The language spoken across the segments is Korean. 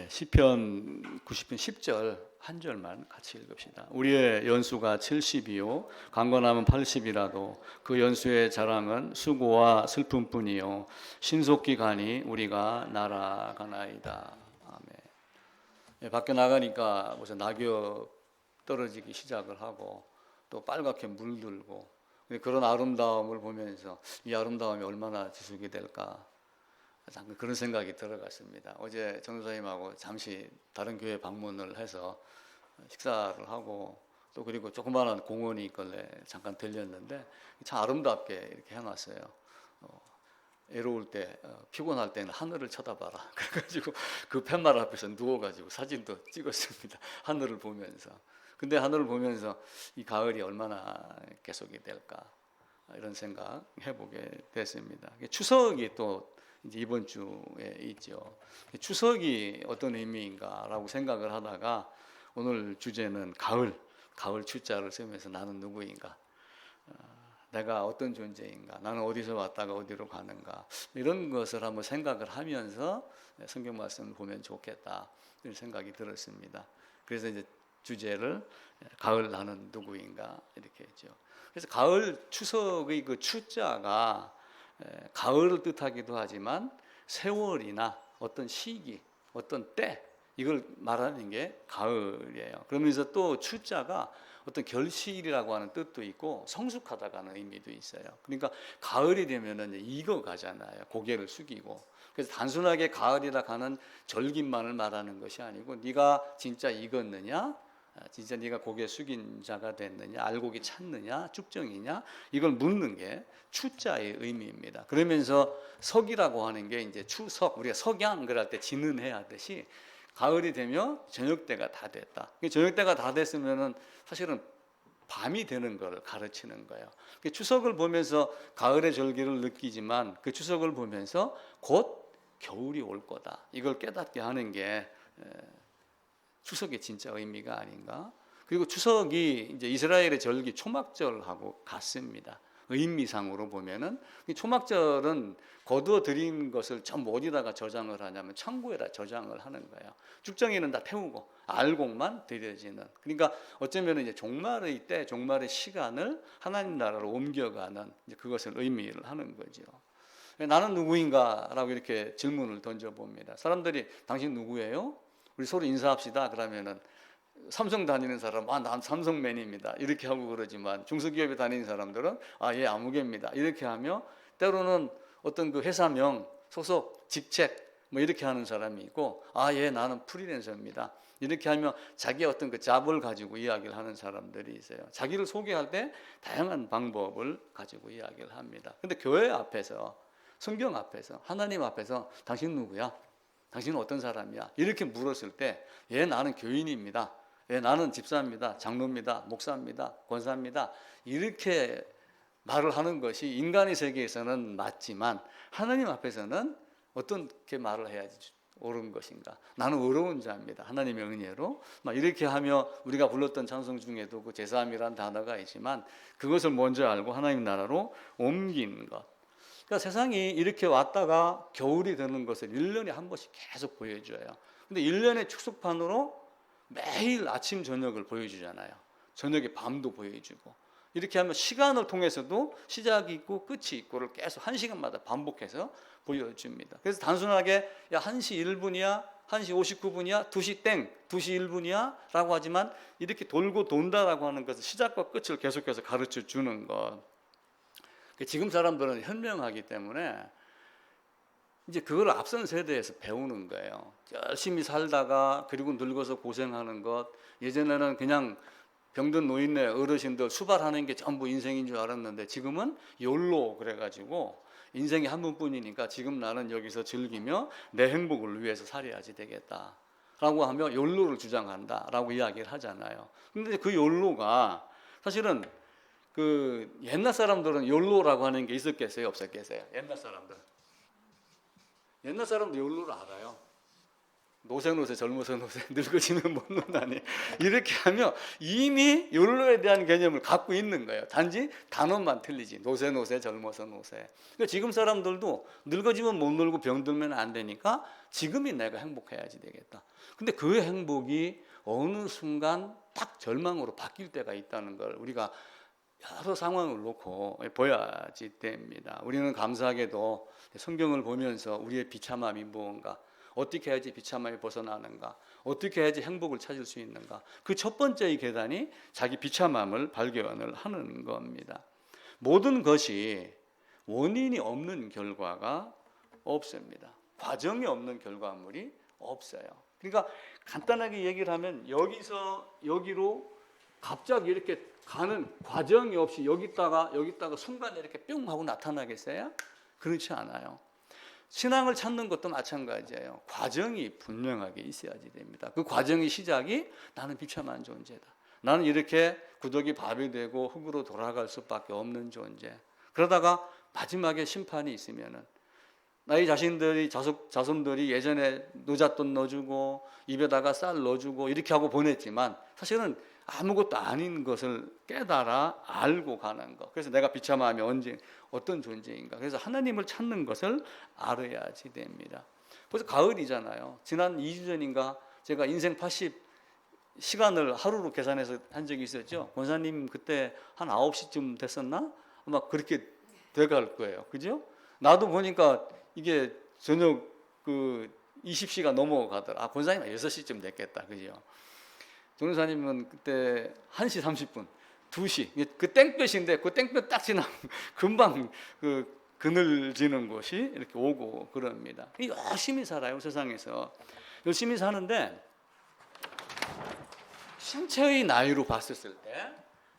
시편 90편 10절 한 절만 같이 읽읍시다. 우리의 연수가 70이요 강건함은 80이라도 그 연수의 자랑은 수고와 슬픔뿐이요 신속히 가니 우리가 날아가나이다. 아멘. 밖에 나가니까 무슨 낙엽 떨어지기 시작을 하고 또 빨갛게 물들고 그런 아름다움을 보면서 이 아름다움이 얼마나 지속이 될까 잠깐 그런 생각이 들어갔습니다. 어제 전도사님하고 잠시 다른 교회 방문을 해서 식사를 하고 또 그리고 조그마한 공원이 있길래 잠깐 들렸는데 참 아름답게 이렇게 해놨어요. 애로울 때 피곤할 때는 하늘을 쳐다봐라. 그래가지고 그 팻말 앞에서 누워가지고 사진도 찍었습니다. 하늘을 보면서. 근데 하늘을 보면서 이 가을이 얼마나 계속이 될까 이런 생각 해보게 됐습니다. 추석이 또 이제 이번 주에 있죠. 추석이 어떤 의미인가라고 생각을 하다가 오늘 주제는 가을 추자를 쓰면서 나는 누구인가, 내가 어떤 존재인가, 나는 어디서 왔다가 어디로 가는가 이런 것을 한번 생각을 하면서 성경 말씀을 보면 좋겠다 이런 생각이 들었습니다. 그래서 이제 주제를 가을 나는 누구인가 이렇게 했죠. 그래서 가을 추석의 그 추자가 가을을 뜻하기도 하지만 세월이나 어떤 시기, 어떤 때 이걸 말하는 게 가을이에요. 그러면서 또 추자가 어떤 결실이라고 하는 뜻도 있고 성숙하다가는 의미도 있어요. 그러니까 가을이 되면은 익어가잖아요. 고개를 숙이고. 그래서 단순하게 가을이라 가는 절기만을 말하는 것이 아니고 네가 진짜 익었느냐, 진짜 네가 고개 숙인 자가 됐느냐, 알곡이 찼느냐, 쭉정이냐 이걸 묻는 게 추자의 의미입니다. 그러면서 석이라고 하는 게 이제 추석, 우리가 석양 그럴 때 진은해 하듯이 가을이 되면 저녁 때가 다 됐다. 저녁 때가 다 됐으면은 사실은 밤이 되는 걸 가르치는 거예요. 추석을 보면서 가을의 절기를 느끼지만 그 추석을 보면서 곧 겨울이 올 거다. 이걸 깨닫게 하는 게 추석의 진짜 의미가 아닌가? 그리고 추석이 이제 이스라엘의 절기 초막절하고 같습니다. 의미상으로 보면은 초막절은 거두어 들인 것을 전부 어디다가 저장을 하냐면 창고에다 저장을 하는 거예요. 쭉정이는 다 태우고 알곡만 드려지는. 그러니까 어쩌면 이제 종말의 때, 종말의 시간을 하나님 나라로 옮겨가는 이제 그것을 의미를 하는 거죠. 나는 누구인가라고 이렇게 질문을 던져봅니다. 사람들이 당신 누구예요? 우리 서로 인사합시다. 그러면은 삼성 다니는 사람, 난 삼성맨입니다. 이렇게 하고 그러지만 중소기업에 다니는 사람들은 예, 아무개입니다. 이렇게 하며 때로는 어떤 그 회사명, 소속, 직책 뭐 이렇게 하는 사람이 있고 예, 나는 프리랜서입니다. 이렇게 하며 자기의 어떤 그 잡을 가지고 이야기를 하는 사람들이 있어요. 자기를 소개할 때 다양한 방법을 가지고 이야기를 합니다. 근데 교회 앞에서, 성경 앞에서, 하나님 앞에서 당신 누구야? 당신은 어떤 사람이야? 이렇게 물었을 때 나는 교인입니다. 나는 집사입니다. 장로입니다. 목사입니다. 권사입니다. 이렇게 말을 하는 것이 인간의 세계에서는 맞지만 하나님 앞에서는 어떻게 말을 해야지 옳은 것인가? 나는 어려운 자입니다. 하나님의 은혜로 이렇게 하며 우리가 불렀던 찬송 중에도 그 제사함이라는 단어가 있지만 그것을 먼저 알고 하나님 나라로 옮긴 것. 그러니까 세상이 이렇게 왔다가 겨울이 되는 것을 1년에 한 번씩 계속 보여줘요. 근데 1년의 축소판으로 매일 아침 저녁을 보여주잖아요. 저녁에 밤도 보여주고 이렇게 하면 시간을 통해서도 시작이 있고 끝이 있고를 계속 1시간마다 반복해서 보여줍니다. 그래서 단순하게 1시 1분이야 1시 59분이야 2시 땡 2시 1분이야 라고 하지만 이렇게 돌고 돈다라고 하는 것은 시작과 끝을 계속해서 가르쳐 주는 것. 지금 사람들은 현명하기 때문에 이제 그걸 앞선 세대에서 배우는 거예요. 열심히 살다가 그리고 늙어서 고생하는 것. 예전에는 그냥 병든 노인네 어르신들 수발하는 게 전부 인생인 줄 알았는데 지금은 욜로 그래가지고 인생이 한 번뿐이니까 지금 나는 여기서 즐기며 내 행복을 위해서 살아야지 되겠다 라고 하며 욜로를 주장한다 라고 이야기를 하잖아요. 근데 그 욜로가 사실은 그 옛날 사람들은 욜로라고 하는 게 있었겠어요? 없었겠어요? 옛날 사람들 욜로를 알아요. 노세 젊어서 노세 늙어지면 못 논다니 이렇게 하면 이미 욜로에 대한 개념을 갖고 있는 거예요. 단지 단어만 틀리지. 노세 젊어서 노세. 그러니까 지금 사람들도 늙어지면 못 놀고 병들면 안 되니까 지금이 내가 행복해야지 되겠다. 근데 그 행복이 어느 순간 딱 절망으로 바뀔 때가 있다는 걸 우리가 여러 상황을 놓고 보야지 됩니다. 우리는 감사하게도 성경을 보면서 우리의 비참함이 무언가, 어떻게 해야지 비참함에 벗어나는가, 어떻게 해야지 행복을 찾을 수 있는가, 그 첫 번째의 계단이 자기 비참함을 발견을 하는 겁니다. 모든 것이 원인이 없는 결과가 없습니다. 과정이 없는 결과물이 없어요. 그러니까 간단하게 얘기를 하면 여기서 여기로 갑자기 이렇게 가는 과정이 없이 여기다가 순간에 이렇게 뿅 하고 나타나겠어요? 그렇지 않아요. 신앙을 찾는 것도 마찬가지예요. 과정이 분명하게 있어야지 됩니다. 그 과정의 시작이 나는 비참한 존재다. 나는 이렇게 구더기 밥이 되고 흙으로 돌아갈 수밖에 없는 존재. 그러다가 마지막에 심판이 있으면은 나의 자손들이 예전에 노잣돈 넣어주고 입에다가 쌀 넣어주고 이렇게 하고 보냈지만 사실은 아무것도 아닌 것을 깨달아 알고 가는 것. 그래서 내가 비참함이 언제 어떤 존재인가. 그래서 하나님을 찾는 것을 알아야지 됩니다. 벌써 가을이잖아요. 지난 2주 전인가 제가 인생 80 시간을 하루로 계산해서 한 적이 있었죠. 권사님 그때 한 9시쯤 됐었나? 아마 그렇게 돼갈 거예요. 그죠? 나도 보니까 이게 저녁 그 20시가 넘어가더라. 아, 권사님 6시쯤 됐겠다. 그죠? 정사님은 그때 1시 30분, 2시. 그 땡볕인데 그 땡볕 딱 지나면 금방 그 그늘지는 곳이 이렇게 오고 그럽니다. 열심히 살아요, 세상에서. 열심히 사는데 신체의 나이로 봤었을 때,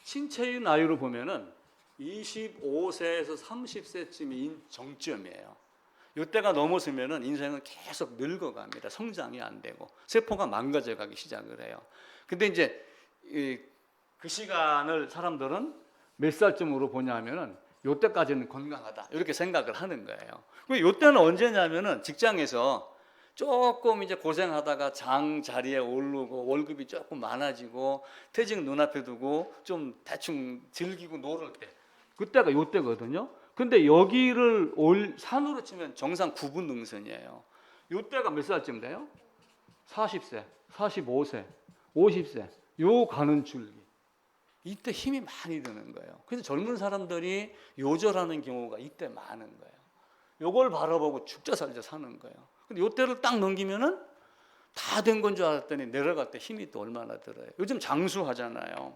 신체의 나이로 보면은 25세에서 30세쯤이 정점이에요. 이때가 넘어서면은 인생은 계속 늙어갑니다. 성장이 안 되고 세포가 망가져가기 시작을 해요. 근데 이제 그 시간을 사람들은 몇 살쯤으로 보냐면은 이때까지는 건강하다 이렇게 생각을 하는 거예요. 그리고 이때는 언제냐면은 직장에서 조금 이제 고생하다가 장 자리에 오르고 월급이 조금 많아지고 퇴직 눈앞에 두고 좀 대충 즐기고 놀을 때 그때가 이때거든요. 근데 여기를 산으로 치면 정상 9분 능선이에요. 이때가 몇 살쯤 돼요? 40세, 45세, 50세 요 가는 줄기. 이때 힘이 많이 드는 거예요. 그래서 젊은 사람들이 요절하는 경우가 이때 많은 거예요. 요걸 바라보고 죽자 살자 사는 거예요. 근데 요때를 딱 넘기면은 다 된 건 줄 알았더니 내려갈 때 힘이 또 얼마나 들어요. 요즘 장수하잖아요.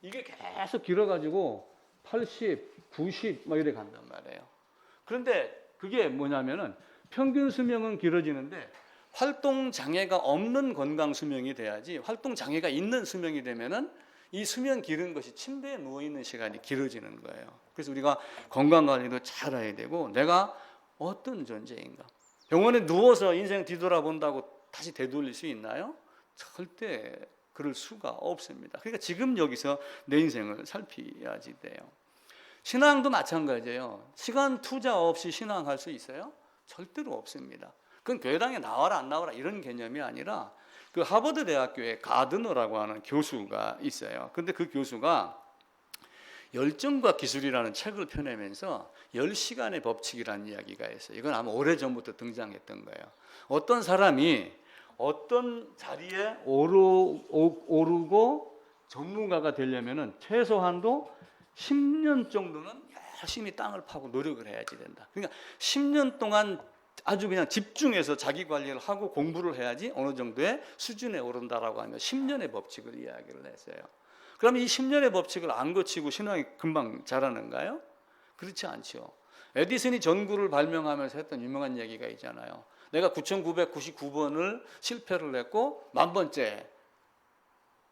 이게 계속 길어가지고 80, 90 막 이래 간단 말이에요. 그런데 그게 뭐냐면은 평균 수명은 길어지는데 활동 장애가 없는 건강 수명이 돼야지 활동 장애가 있는 수명이 되면은 이 수명 기른 것이 침대에 누워 있는 시간이 길어지는 거예요. 그래서 우리가 건강 관리도 잘해야 되고 내가 어떤 존재인가. 병원에 누워서 인생 뒤돌아본다고 다시 되돌릴 수 있나요? 절대 그럴 수가 없습니다. 그러니까 지금 여기서 내 인생을 살펴야지 돼요. 신앙도 마찬가지예요. 시간 투자 없이 신앙할 수 있어요? 절대로 없습니다. 그건 교회당에 나와라 안 나와라 이런 개념이 아니라 그 하버드 대학교에 가드너라고 하는 교수가 있어요. 근데 그 교수가 열정과 기술이라는 책을 펴내면서 10시간의 법칙이라는 이야기가 있어요. 이건 아마 오래전부터 등장했던 거예요. 어떤 사람이 어떤 자리에 오르고 전문가가 되려면은 최소한도 10년 정도는 열심히 땅을 파고 노력을 해야지 된다. 그러니까 10년 동안 아주 그냥 집중해서 자기 관리를 하고 공부를 해야지 어느 정도의 수준에 오른다라고 하면 10년의 법칙을 이야기를 했어요. 그럼 이 10년의 법칙을 안 거치고 신앙이 금방 자라는가요? 그렇지 않죠. 에디슨이 전구를 발명하면서 했던 유명한 얘기가 있잖아요. 내가 9999번을 실패를 했고 10,000번째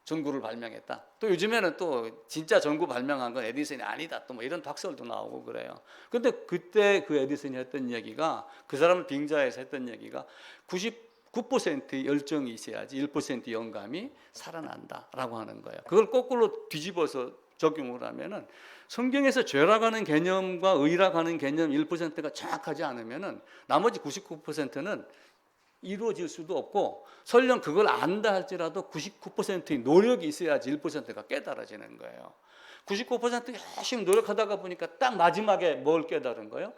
전구를 발명했다. 또 요즘에는 또 진짜 전구 발명한 건 에디슨이 아니다. 또 뭐 이런 박설도 나오고 그래요. 근데 그때 그 에디슨이 했던 얘기가 그 사람을 빙자해서 했던 얘기가 99% 열정이 있어야지 1% 영감이 살아난다라고 하는 거예요. 그걸 거꾸로 뒤집어서 적용을 하면은 성경에서 죄라고 하는 개념과 의라고 하는 개념 1%가 정확하지 않으면은 나머지 99%는 이루어질 수도 없고, 설령 그걸 안다 할지라도 99%의 노력이 있어야지 1%가 깨달아지는 거예요. 99% 열심히 노력하다가 보니까 딱 마지막에 뭘 깨달은 거예요?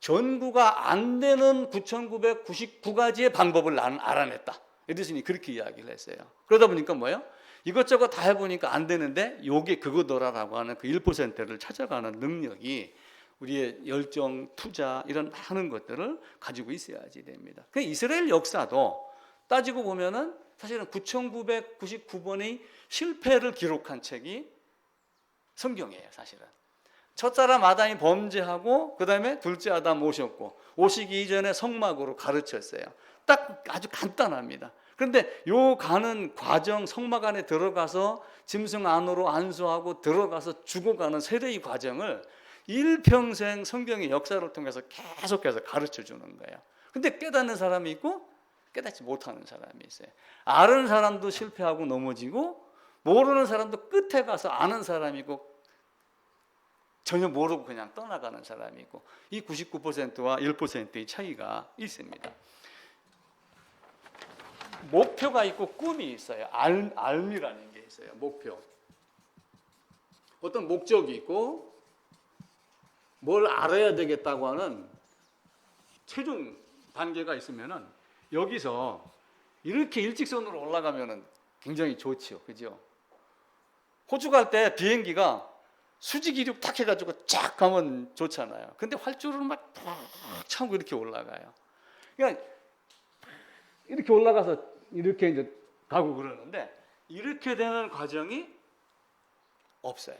전구가 안 되는 9,999가지의 방법을 나는 알아냈다. 에디슨이 그렇게 이야기를 했어요. 그러다 보니까 뭐예요? 이것저것 다 해보니까 안 되는데 요게 그거더라라고 하는 그 1%를 찾아가는 능력이 우리의 열정, 투자 이런 많은 것들을 가지고 있어야지 됩니다. 그 이스라엘 역사도 따지고 보면은 사실은 9,999번의 실패를 기록한 책이 성경이에요, 사실은. 첫사람 아담이 범죄하고 그 다음에 둘째 아담 오셨고 오시기 이전에 성막으로 가르쳤어요. 딱 아주 간단합니다. 그런데 요 가는 과정, 성막 안에 들어가서 짐승 안으로 안수하고 들어가서 죽어가는 세례의 과정을 일평생 성경의 역사를 통해서 계속해서 가르쳐 주는 거예요. 근데 깨닫는 사람이 있고 깨닫지 못하는 사람이 있어요. 아는 사람도 실패하고 넘어지고 모르는 사람도 끝에 가서 아는 사람이고 전혀 모르고 그냥 떠나가는 사람이 있고, 이 99%와 1%의 차이가 있습니다. 목표가 있고 꿈이 있어요. 알미라는 게 있어요. 목표. 어떤 목적이 있고 뭘 알아야 되겠다고 하는 최종 단계가 있으면은 여기서 이렇게 일직선으로 올라가면은 굉장히 좋지요. 그죠? 호주 갈 때 비행기가 수직 이륙 탁 해가지고 쫙 가면 좋잖아요. 근데 활주로를 막 차고 이렇게 올라가요. 그러니까 이렇게 올라가서 이렇게 이제 가고 그러는데 이렇게 되는 과정이 없어요.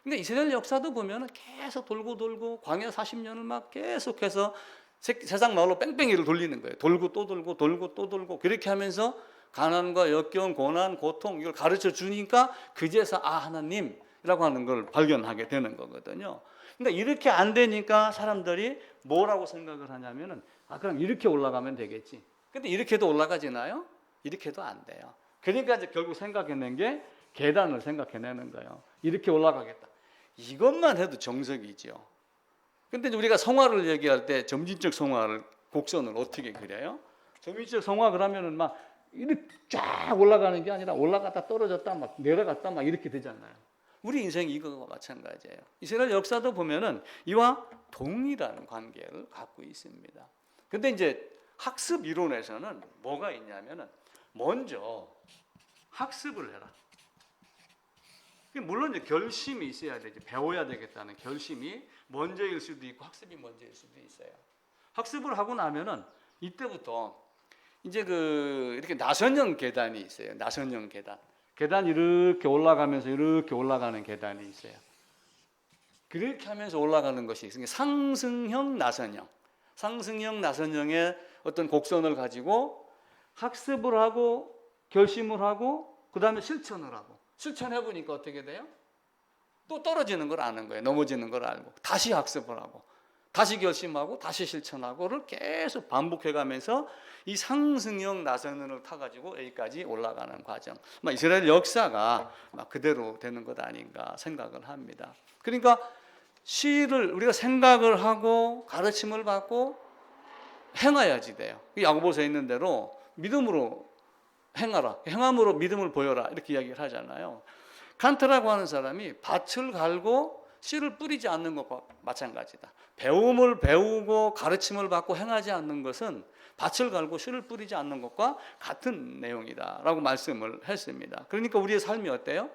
그러니까 이스라엘 역사도 보면 계속 돌고 광야 40년을 막 계속해서 세상 말로 뺑뺑이를 돌리는 거예요. 돌고 또 돌고 그렇게 하면서 가난과 역겨움, 고난, 고통 이걸 가르쳐 주니까 그제서 하나님이라고 하는 걸 발견하게 되는 거거든요. 그러니까 이렇게 안 되니까 사람들이 뭐라고 생각을 하냐면은 그럼 이렇게 올라가면 되겠지. 근데 이렇게도 올라가지나요? 이렇게도 안 돼요. 그러니까 이제 결국 생각해낸 게 계단을 생각해내는 거예요. 이렇게 올라가겠다. 이것만 해도 정석이죠. 근데 우리가 성화를 얘기할 때 점진적 성화를 곡선을 어떻게 그려요? 점진적 성화 그러면은 막 이렇게 쫙 올라가는 게 아니라 올라갔다 떨어졌다 막 내려갔다 막 이렇게 되잖아요. 우리 인생이 이거와 마찬가지예요. 이스라엘 역사도 보면은 이와 동일한 관계를 갖고 있습니다. 근데 이제 학습 이론에서는 뭐가 있냐면은 먼저 학습을 해라. 물론 이제 결심이 있어야 되지. 배워야 되겠다는 결심이 먼저일 수도 있고 학습이 먼저일 수도 있어요. 학습을 하고 나면은 이때부터 이제 이렇게 나선형 계단이 있어요. 나선형 계단. 계단 이렇게 올라가면서 이렇게 올라가는 계단이 있어요. 그렇게 하면서 올라가는 것이 있으니까 상승형 나선형. 상승형 나선형의 어떤 곡선을 가지고 학습을 하고 결심을 하고 그다음에 실천을 하고 실천해 보니까 어떻게 돼요? 또 떨어지는 걸 아는 거예요. 넘어지는 걸 알고 다시 학습을 하고 다시 결심하고 다시 실천하고를 계속 반복해 가면서 이 상승형 나선을 타 가지고 여기까지 올라가는 과정. 이스라엘 역사가 그대로 되는 것 아닌가 생각을 합니다. 그러니까 시를 우리가 생각을 하고 가르침을 받고 행해야지 돼요. 야고보서에 있는 대로 믿음으로 행하라. 행함으로 믿음을 보여라. 이렇게 이야기를 하잖아요. 칸트라고 하는 사람이 밭을 갈고 씨를 뿌리지 않는 것과 마찬가지다. 배움을 배우고 가르침을 받고 행하지 않는 것은 밭을 갈고 씨를 뿌리지 않는 것과 같은 내용이다라고 말씀을 했습니다. 그러니까 우리의 삶이 어때요?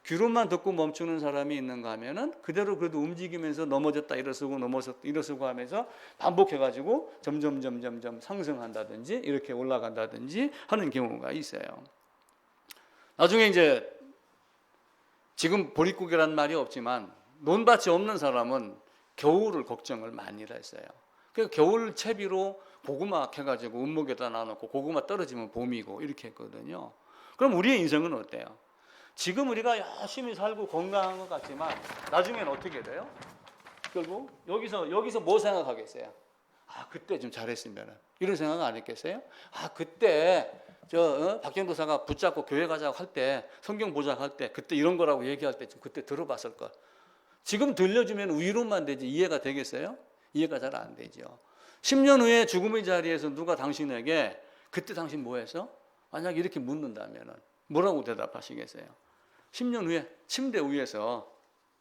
귀로만 듣고 멈추는 사람이 있는가 하면은 그대로 그래도 움직이면서 넘어졌다 일어서고 넘어졌다 일어서고 하면서 반복해가지고 점점 상승한다든지 이렇게 올라간다든지 하는 경우가 있어요. 나중에 이제 지금 보릿고개란 말이 없지만 논밭이 없는 사람은 겨울을 걱정을 많이 했어요. 그래서 겨울 채비로 고구마 캐가지고 운목에다 놔놓고 고구마 떨어지면 봄이고 이렇게 했거든요. 그럼 우리의 인생은 어때요? 지금 우리가 열심히 살고 건강한 것 같지만 나중에는 어떻게 돼요? 결국 여기서 뭐 생각하겠어요? 그때 좀 잘했으면 이런 생각 안 했겠어요? 그때 박경도사가 붙잡고 교회 가자고 할 때 성경 보자고 할 때 그때 이런 거라고 얘기할 때 좀 그때 들어봤을 걸. 지금 들려주면 위로만 되지 이해가 되겠어요? 이해가 잘 안 되죠. 10년 후에 죽음의 자리에서 누가 당신에게 그때 당신 뭐 했어? 만약 이렇게 묻는다면 뭐라고 대답하시겠어요? 10년 후에 침대 위에서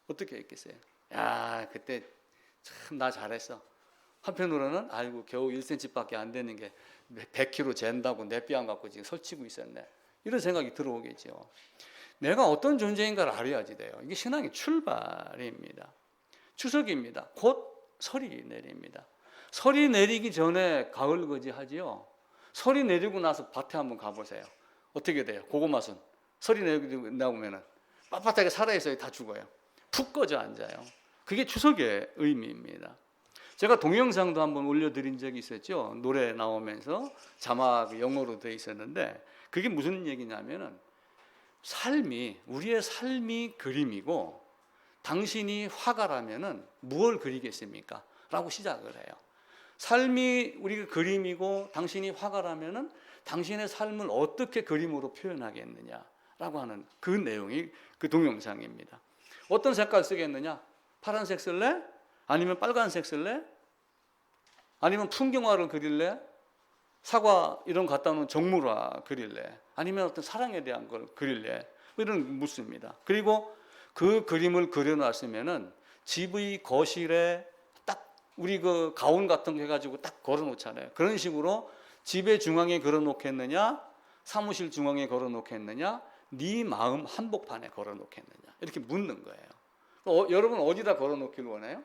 어떻게 했겠어요? 야, 그때 참 나 잘했어. 한편으로는 아이고 겨우 1cm밖에 안 되는 게 100kg 잰다고 내 뼈 안 갖고 지금 설치고 있었네. 이런 생각이 들어오겠죠. 내가 어떤 존재인가를 알아야지 돼요. 이게 신앙의 출발입니다. 추석입니다. 곧 설이 내립니다. 설이 내리기 전에 가을 거지하지요. 설이 내리고 나서 밭에 한번 가보세요. 어떻게 돼요? 고구마순. 설이 내리고 나오면은 빳빳하게 살아있어요. 다 죽어요. 푹 꺼져 앉아요. 그게 추석의 의미입니다. 제가 동영상도 한번 올려드린 적이 있었죠. 노래 나오면서 자막 영어로 되어 있었는데 그게 무슨 얘기냐면은 우리의 삶이 그림이고 당신이 화가라면은 무엇을 그리겠습니까? 라고 시작을 해요. 삶이 우리가 그림이고 당신이 화가라면은 당신의 삶을 어떻게 그림으로 표현하겠느냐라고 하는 그 내용이 그 동영상입니다. 어떤 색깔 쓰겠느냐? 파란색 쓸래? 아니면 빨간색 쓸래? 아니면 풍경화를 그릴래? 사과 이런 갖다 놓은 정물화 그릴래? 아니면 어떤 사랑에 대한 걸 그릴래? 이런 묻습니다. 그리고 그 그림을 그려놨으면은 집의 거실에 딱 우리 그 가온 같은 거 해가지고 딱 걸어놓잖아요. 그런 식으로 집의 중앙에 걸어놓겠느냐, 사무실 중앙에 걸어놓겠느냐, 네 마음 한복판에 걸어놓겠느냐 이렇게 묻는 거예요. 여러분 어디다 걸어놓기를 원해요?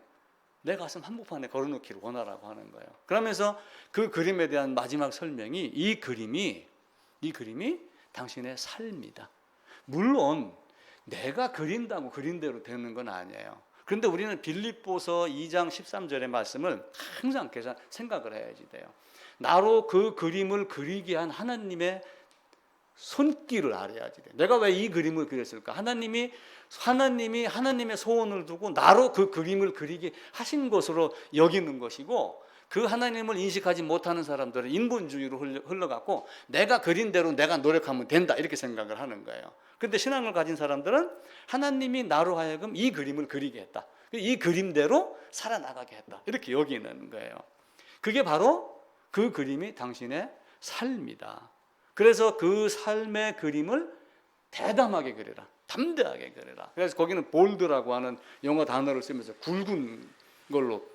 내 가슴 한복판에 걸어놓기를 원하라고 하는 거예요. 그러면서 그 그림에 대한 마지막 설명이 이 그림이 당신의 삶이다. 물론 내가 그린다고 그린 대로 되는 건 아니에요. 그런데 우리는 빌립보서 2장 13절의 말씀을 항상 생각을 해야지 돼요. 나로 그 그림을 그리게 한 하나님의 손길을 알아야지 돼. 내가 왜 이 그림을 그렸을까? 하나님이 하나님의 소원을 두고 나로 그 그림을 그리게 하신 것으로 여기는 것이고 그 하나님을 인식하지 못하는 사람들은 인본주의로 흘러갔고 내가 그린 대로 내가 노력하면 된다 이렇게 생각을 하는 거예요. 그런데 신앙을 가진 사람들은 하나님이 나로 하여금 이 그림을 그리게 했다. 이 그림대로 살아나가게 했다. 이렇게 여기는 거예요. 그게 바로 그 그림이 당신의 삶이다. 그래서 그 삶의 그림을 대담하게 그려라. 담대하게 그려라. 그래서 거기는 볼드라고 하는 영어 단어를 쓰면서 굵은 걸로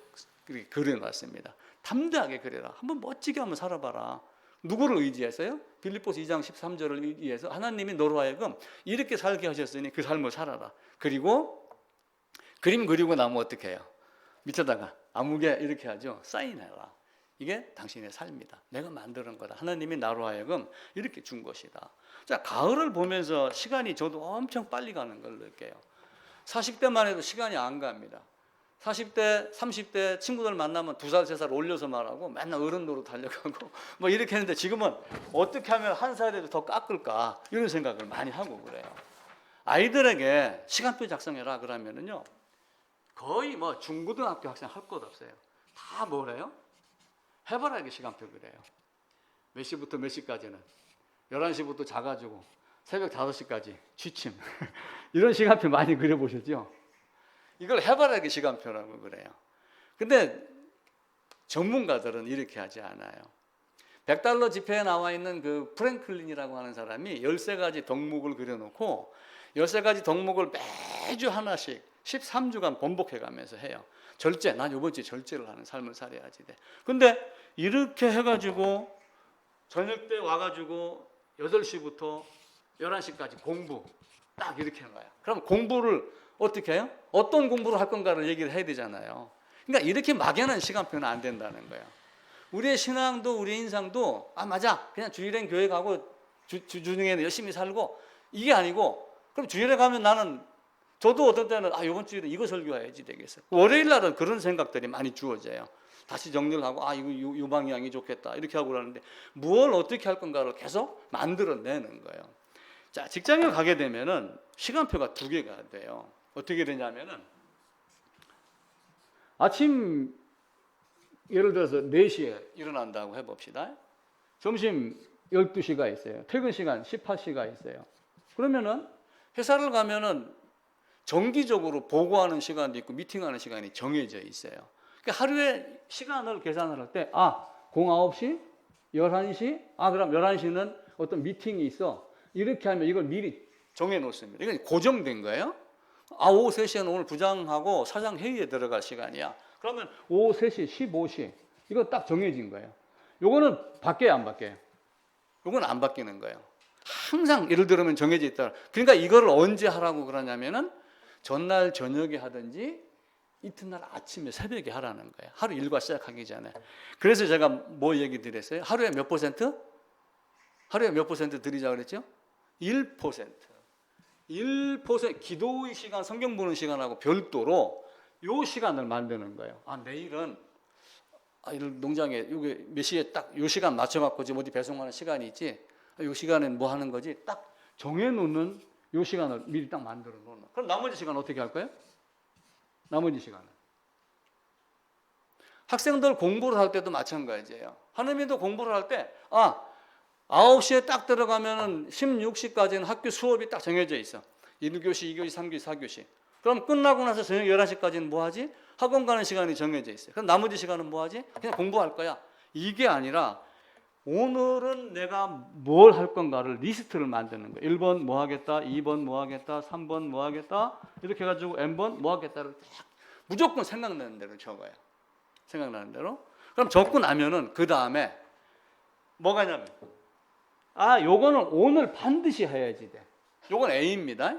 그려놨습니다. 담대하게 그려라. 한번 멋지게 한번 살아봐라. 누구를 의지해서요? 빌립보서 2장 13절을 의지해서 하나님이 너로 하여금 이렇게 살게 하셨으니 그 삶을 살아라. 그리고 그림 그리고 나면 어떻게 해요? 밑에다가 아무개 이렇게 하죠. 사인해라. 이게 당신의 삶이다. 내가 만드는 거다. 하나님이 나로 하여금 이렇게 준 것이다. 자, 가을을 보면서 시간이 저도 엄청 빨리 가는 걸 느껴요. 40대만 해도 시간이 안 갑니다. 40대, 30대 친구들 만나면 2살, 3살 올려서 말하고 맨날 어른 노릇 달려가고 뭐 이렇게 했는데 지금은 어떻게 하면 한 살이라도 더 깎을까 이런 생각을 많이 하고 그래요. 아이들에게 시간표 작성해라 그러면은요 거의 뭐 중고등학교 학생 할 것 없어요. 다 뭐래요? 해바라기 시간표 그래요. 몇 시부터 몇 시까지는 11시부터 자가지고 새벽 5시까지 취침 이런 시간표 많이 그려보셨죠? 이걸 해바라기 시간표라고 그래요. 근데 전문가들은 이렇게 하지 않아요. $100 지폐에 나와 있는 그 프랭클린이라고 하는 사람이 13가지 덕목을 그려놓고 13가지 덕목을 매주 하나씩 13주간 번복해가면서 해요. 절제, 난 이번 주에 절제를 하는 삶을 살아야지 돼. 근데 이렇게 해가지고 저녁 때 와가지고 8시부터 11시까지 공부 딱 이렇게 하는 거야. 그럼 공부를 어떻게 해요? 어떤 공부를 할 건가를 얘기를 해야 되잖아요. 그러니까 이렇게 막연한 시간표는 안 된다는 거예요. 우리의 신앙도 우리의 인상도 맞아 그냥 주일엔 교회 가고 주중에는 열심히 살고 이게 아니고 그럼 주일에 가면 나는 저도 어떤 때는 이번 주일에 이거 설교해야지 되겠어요. 월요일 날은 그런 생각들이 많이 주어져요. 다시 정리를 하고 이거 요 방향이 좋겠다 이렇게 하고 그러는데 뭘 어떻게 할 건가를 계속 만들어내는 거예요. 자, 직장에 가게 되면은 시간표가 2개가 돼요. 어떻게 되냐면은 아침 예를 들어서 4시에 일어난다고 해봅시다. 점심 12시가 있어요. 퇴근 시간 18시가 있어요. 그러면은 회사를 가면은 정기적으로 보고하는 시간도 있고 미팅하는 시간이 정해져 있어요. 그러니까 하루에 시간을 계산을 할 때 09시, 11시, 그럼 11시는 어떤 미팅이 있어. 이렇게 하면 이걸 미리 정해 놓습니다. 이건 고정된 거예요. 오후 3시에는 오늘 부장하고 사장 회의에 들어갈 시간이야. 그러면 오후 3시, 15시 이거 딱 정해진 거예요. 요거는 바뀌어요, 안 바뀌어요? 요건 안 바뀌는 거예요. 항상 예를 들면 정해져 있다. 그러니까 이거를 언제 하라고 그러냐면은 전날 저녁에 하든지 이튿날 아침에 새벽에 하라는 거예요. 하루 일과 시작하기 전에. 그래서 제가 뭐 얘기 드렸어요? 하루에 몇 퍼센트? 하루에 몇 퍼센트 드리자고 그랬죠? 1%. 1% 기도의 시간, 성경 보는 시간하고 별도로 요 시간을 만드는 거예요. 내일은 이런 농장에 요게 몇 시에 딱 요 시간 맞춰 갖고 지금 어디 배송하는 시간이 있지. 요 시간엔 뭐 하는 거지? 딱 정해 놓는 요 시간을 미리 딱 만들어 놓는. 그럼 나머지 시간 어떻게 할 거예요? 나머지 시간은 학생들 공부를 할 때도 마찬가지예요. 하느님도 공부를 할 때 9시에 딱 들어가면은 16시까지는 학교 수업이 딱 정해져 있어. 1교시, 2교시, 3교시, 4교시. 그럼 끝나고 나서 저녁 11시까지는 뭐 하지? 학원 가는 시간이 정해져 있어요. 그럼 나머지 시간은 뭐 하지? 그냥 공부할 거야. 이게 아니라 오늘은 내가 뭘 할 건가를 리스트를 만드는 거예요. 1번 뭐 하겠다, 2번 뭐 하겠다, 3번 뭐 하겠다, 이렇게 해가지고 N번 뭐 하겠다를 딱 무조건 생각나는 대로 적어요. 생각나는 대로. 그럼 적고 나면은 그 다음에 뭐가 있냐면 요거는 오늘 반드시 해야지 돼. 요건 A입니다.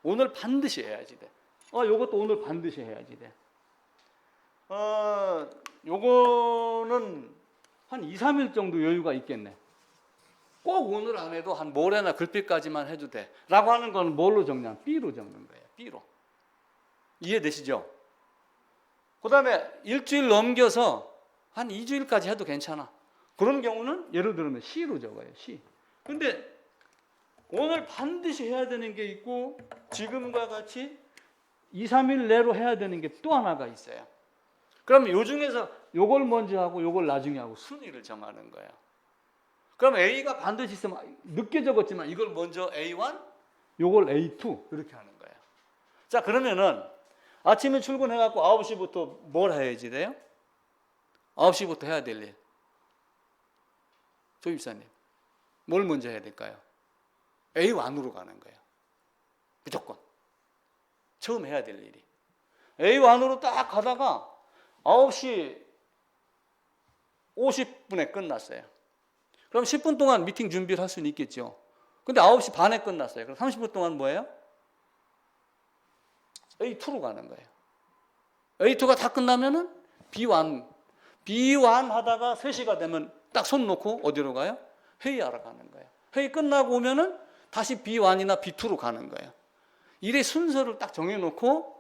오늘 반드시 해야지 돼. 요것도 오늘 반드시 해야지 돼. 요거는 한 2, 3일 정도 여유가 있겠네. 꼭 오늘 안 해도 한 모레나 글빛까지만 해도 돼. 라고 하는 건 뭘로 적냐? B로 적는 거예요. B로. 이해되시죠? 그 다음에 일주일 넘겨서 한 2주일까지 해도 괜찮아. 그런 경우는 예를 들면 C로 적어요. C. 근데 오늘 반드시 해야 되는 게 있고 지금과 같이 2, 3일 내로 해야 되는 게 또 하나가 있어요. 그럼 요 중에서 요걸 먼저 하고 요걸 나중에 하고 순위를 정하는 거예요. 그럼 A가 반드시 있으면 늦게 적었지만 이걸 먼저 A1, 요걸 A2 이렇게 하는 거예요. 자, 그러면은 아침에 출근해갖고 9시부터 뭘 해야지 돼요? 9시부터 해야 될 일. 조 집사님, 뭘 먼저 해야 될까요? A1으로 가는 거예요. 무조건. 처음 해야 될 일이. A1으로 딱 가다가 9시 50분에 끝났어요. 그럼 10분 동안 미팅 준비를 할 수는 있겠죠. 근데 9시 반에 끝났어요. 그럼 30분 동안 뭐예요? A2로 가는 거예요. A2가 다 끝나면은 B1 하다가 3시가 되면 딱 손 놓고 어디로 가요? 회의하러 가는 거예요. 회의 끝나고 오면은 다시 B1이나 B2로 가는 거예요. 일의 순서를 딱 정해놓고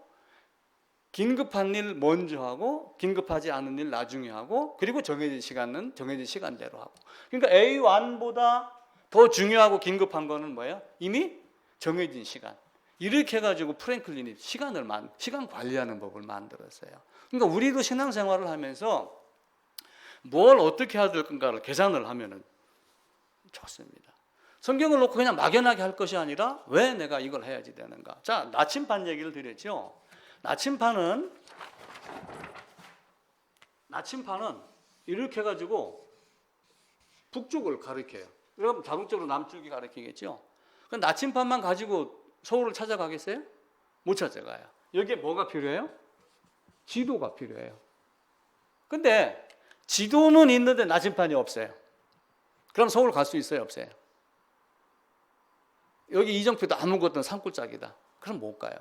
긴급한 일 먼저 하고 긴급하지 않은 일 나중에 하고 그리고 정해진 시간은 정해진 시간대로 하고. 그러니까 A1보다 더 중요하고 긴급한 거는 뭐예요? 이미 정해진 시간. 이렇게 해가지고 프랭클린이 시간 관리하는 법을 만들었어요. 그러니까 우리도 신앙생활을 하면서 뭘 어떻게 해야 될 건가를 계산을 하면은 좋습니다. 성경을 놓고 그냥 막연하게 할 것이 아니라 왜 내가 이걸 해야지 되는가. 자, 나침반 얘기를 드렸죠. 나침반은 이렇게 해가지고 북쪽을 가리켜요. 그럼 자동적으로 남쪽이 가리키겠죠. 그럼 나침반만 가지고 서울을 찾아가겠어요? 못 찾아가요. 여기에 뭐가 필요해요? 지도가 필요해요. 근데 지도는 있는데 나침반이 없어요. 그럼 서울 갈 수 있어요? 없어요? 여기 이정표도 아무것도 산골짜기다. 그럼 못 가요.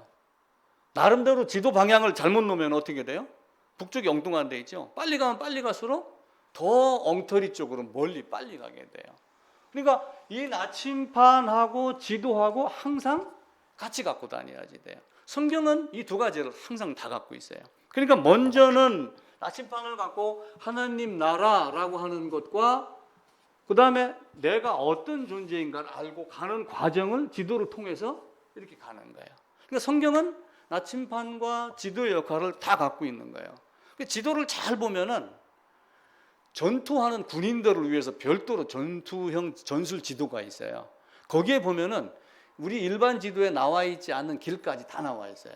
나름대로 지도 방향을 잘못 놓으면 어떻게 돼요? 북쪽이 엉뚱한 데 있죠. 빨리 가면 빨리 갈수록 더 엉터리 쪽으로 멀리 빨리 가게 돼요. 그러니까 이 나침반하고 지도하고 항상 같이 갖고 다녀야지 돼요. 성경은 이 두 가지를 항상 다 갖고 있어요. 그러니까 먼저는 나침반을 갖고 하나님 나라라고 하는 것과 그 다음에 내가 어떤 존재인가를 알고 가는 과정을 지도를 통해서 이렇게 가는 거예요. 그러니까 성경은 나침반과 지도의 역할을 다 갖고 있는 거예요. 지도를 잘 보면은 전투하는 군인들을 위해서 별도로 전투형 전술 지도가 있어요. 거기에 보면은 우리 일반 지도에 나와 있지 않은 길까지 다 나와 있어요.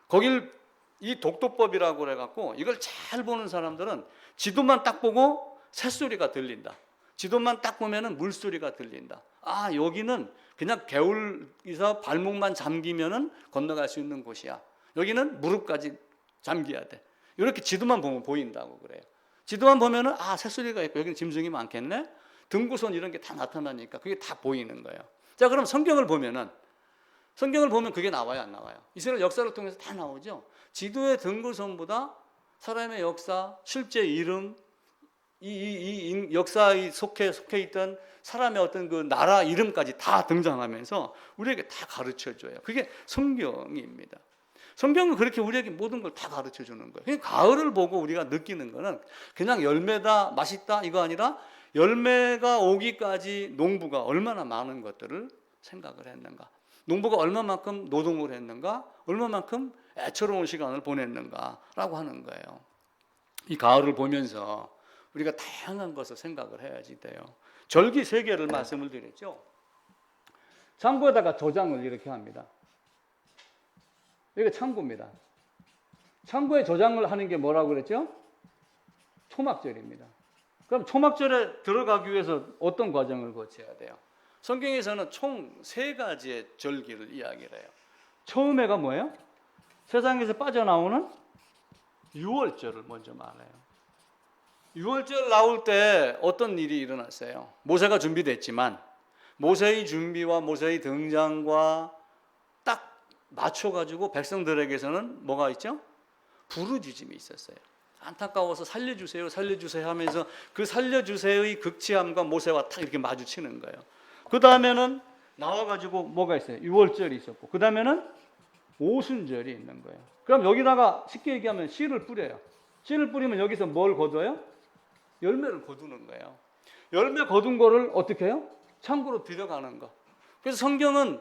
거길 이 독도법이라고 그래갖고 이걸 잘 보는 사람들은 지도만 딱 보고 새소리가 들린다. 지도만 딱 보면은 물소리가 들린다. 아, 여기는 그냥 개울에서 발목만 잠기면은 건너갈 수 있는 곳이야. 여기는 무릎까지 잠겨야 돼. 이렇게 지도만 보면 보인다고 그래요. 지도만 보면은 아, 새소리가 있고 여기는 짐승이 많겠네. 등구선 이런 게 다 나타나니까 그게 다 보이는 거예요. 자, 그럼 성경을 보면 그게 나와요, 안 나와요? 이스라엘 역사를 통해서 다 나오죠. 지도의 등구선보다 사람의 역사, 실제 이름, 이 역사에 속해 있던 사람의 어떤 그 나라 이름까지 다 등장하면서 우리에게 다 가르쳐 줘요. 그게 성경입니다. 성경은 그렇게 우리에게 모든 걸 다 가르쳐 주는 거예요. 그냥 가을을 보고 우리가 느끼는 거는 그냥 열매다, 맛있다 이거 아니라 열매가 오기까지 농부가 얼마나 많은 것들을 생각을 했는가, 농부가 얼마만큼 노동을 했는가, 얼마만큼 애처로운 시간을 보냈는가라고 하는 거예요. 이 가을을 보면서 우리가 다양한 것을 생각을 해야지 돼요. 절기 3개를 말씀을 드렸죠. 창고에다가 저장을 이렇게 합니다. 이게 창고입니다. 창고에 저장을 하는 게 뭐라고 그랬죠? 초막절입니다. 그럼 초막절에 들어가기 위해서 어떤 과정을 거쳐야 돼요? 성경에서는 총 3가지의 절기를 이야기를 해요. 처음에가 뭐예요? 세상에서 빠져나오는 유월절을 먼저 말해요. 유월절 나올 때 어떤 일이 일어났어요? 모세가 준비됐지만 모세의 준비와 모세의 등장과 딱 맞춰가지고 백성들에게서는 뭐가 있죠? 부르짖음이 있었어요. 안타까워서 살려주세요, 살려주세요 하면서 그 살려주세요의 극치함과 모세와 딱 이렇게 마주치는 거예요. 그 다음에는 나와가지고 뭐가 있어요? 유월절이 있었고, 그 다음에는 오순절이 있는 거예요. 그럼 여기다가 쉽게 얘기하면 씨를 뿌려요. 씨를 뿌리면 여기서 뭘 거둬요? 열매를 거두는 거예요. 열매 거둔 거를 어떻게 해요? 창고로 들여가는 거. 그래서 성경은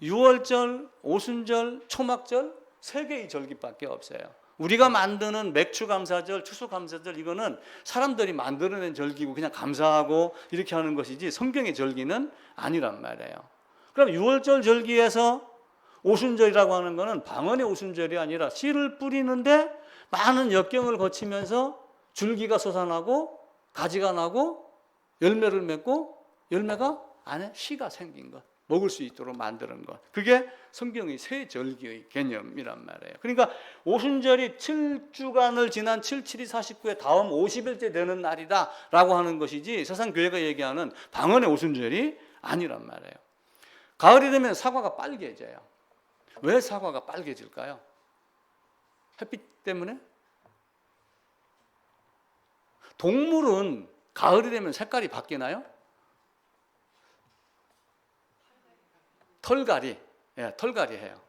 유월절, 오순절, 초막절 3개의 절기밖에 없어요. 우리가 만드는 맥추감사절, 추수감사절 이거는 사람들이 만들어낸 절기고 그냥 감사하고 이렇게 하는 것이지 성경의 절기는 아니란 말이에요. 그럼 유월절 절기에서 오순절이라고 하는 거는 방언의 오순절이 아니라 씨를 뿌리는데 많은 역경을 거치면서 줄기가 솟아나고 가지가 나고 열매를 맺고 열매가 안에 씨가 생긴 것, 먹을 수 있도록 만드는 것. 그게 성경의 새 절기의 개념이란 말이에요. 그러니까 오순절이 7주간을 지난 77이 49의 다음 50일째 되는 날이다 라고 하는 것이지 세상 교회가 얘기하는 방언의 오순절이 아니란 말이에요. 가을이 되면 사과가 빨개져요. 왜 사과가 빨개질까요? 햇빛 때문에? 동물은 가을이 되면 색깔이 바뀌나요? 털갈이, 예, 털갈이 해요.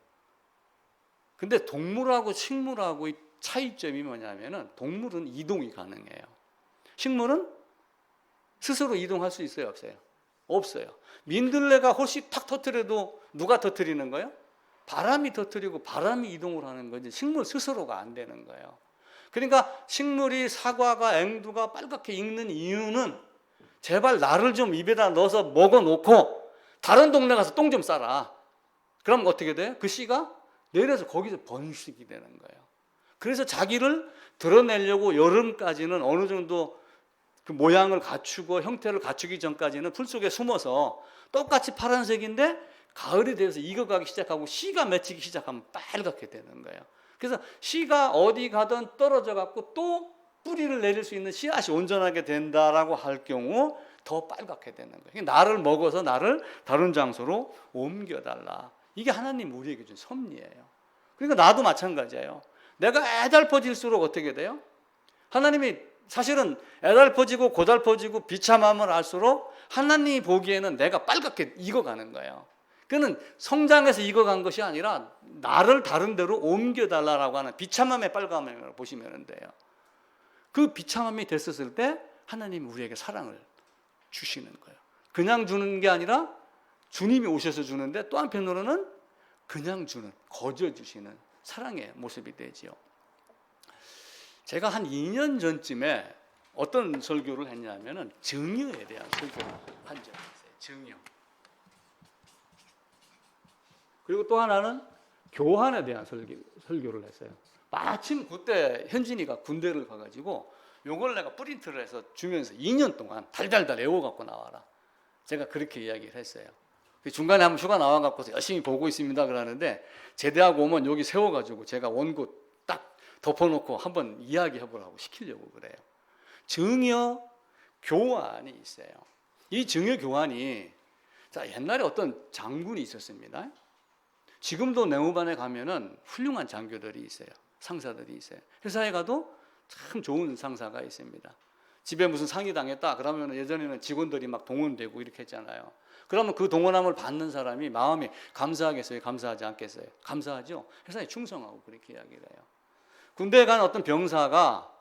근데 동물하고 식물하고의 차이점이 뭐냐면은 동물은 이동이 가능해요. 식물은 스스로 이동할 수 있어요, 없어요? 없어요. 민들레가 혹시 탁 터뜨려도 누가 터뜨리는 거예요? 바람이 터뜨리고 바람이 이동을 하는 거지 식물 스스로가 안 되는 거예요. 그러니까 식물이 사과가 앵두가 빨갛게 익는 이유는 제발 나를 좀 입에다 넣어서 먹어놓고 다른 동네 가서 똥 좀 싸라. 그럼 어떻게 돼요? 그 씨가 내려서 거기서 번식이 되는 거예요. 그래서 자기를 드러내려고 여름까지는 어느 정도 그 모양을 갖추고 형태를 갖추기 전까지는 풀 속에 숨어서 똑같이 파란색인데 가을이 되어서 익어가기 시작하고 씨가 맺히기 시작하면 빨갛게 되는 거예요. 그래서 씨가 어디 가든 떨어져 갖고 또 뿌리를 내릴 수 있는 씨앗이 온전하게 된다라고 할 경우 더 빨갛게 되는 거예요. 나를 먹어서 나를 다른 장소로 옮겨달라. 이게 하나님 우리에게 준 섭리예요. 그러니까 나도 마찬가지예요. 내가 애달퍼질수록 어떻게 돼요? 하나님이 사실은 애달퍼지고 고달퍼지고 비참함을 알수록 하나님이 보기에는 내가 빨갛게 익어가는 거예요. 그는 성장해서 익어간 것이 아니라 나를 다른 데로 옮겨달라고 하는 비참함의 빨감을 보시면 돼요. 그 비참함이 됐었을 때 하나님이 우리에게 사랑을 주시는 거예요. 그냥 주는 게 아니라 주님이 오셔서 주는데 또 한편으로는 그냥 주는, 거저 주시는 사랑의 모습이 되지요. 제가 한 2년 전쯤에 어떤 설교를 했냐면은 정의에 대한 설교를 한 적이 있어요. 정의. 그리고 또 하나는 교환에 대한 설교를 했어요. 마침 그때 현진이가 군대를 가가지고 요걸 내가 프린트를 해서 주면서 2년 동안 달달달 외워갖고 나와라. 제가 그렇게 이야기를 했어요. 중간에 한번 휴가 나와갖고 열심히 보고 있습니다 그러는데 제대하고 오면 여기 세워가지고 제가 원고 딱 덮어놓고 한번 이야기해보라고 시키려고 그래요. 증여 교환이 있어요. 이 증여 교환이 자 옛날에 어떤 장군이 있었습니다. 지금도 내무반에 가면은 훌륭한 장교들이 있어요. 상사들이 있어요. 회사에 가도 참 좋은 상사가 있습니다. 집에 무슨 상이 당했다 그러면 예전에는 직원들이 막 동원되고 이렇게 했잖아요. 그러면 그 동원함을 받는 사람이 마음이 감사하겠어요? 감사하지 않겠어요? 감사하죠. 회사에 충성하고 그렇게 이야기를 해요. 군대에 간 어떤 병사가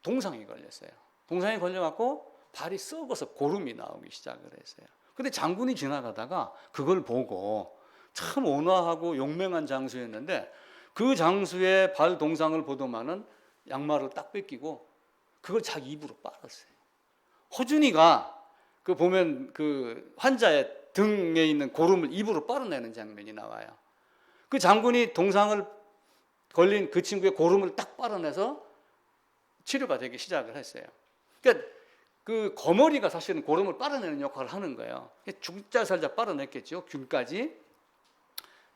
동상이 걸렸어요. 동상이 걸려갖고 발이 썩어서 고름이 나오기 시작을 했어요. 근데 장군이 지나가다가 그걸 보고 참 온화하고 용맹한 장수였는데 그 장수의 발 동상을 보더만은 양말을 딱 뺏기고 그걸 자기 입으로 빨았어요. 허준이가 그 보면 그 환자의 등에 있는 고름을 입으로 빨아내는 장면이 나와요. 그 장군이 동상을 걸린 그 친구의 고름을 딱 빨아내서 치료가 되기 시작을 했어요. 그러니까 그 거머리가 사실은 고름을 빨아내는 역할을 하는 거예요. 죽자 살자 빨아냈겠죠. 균까지.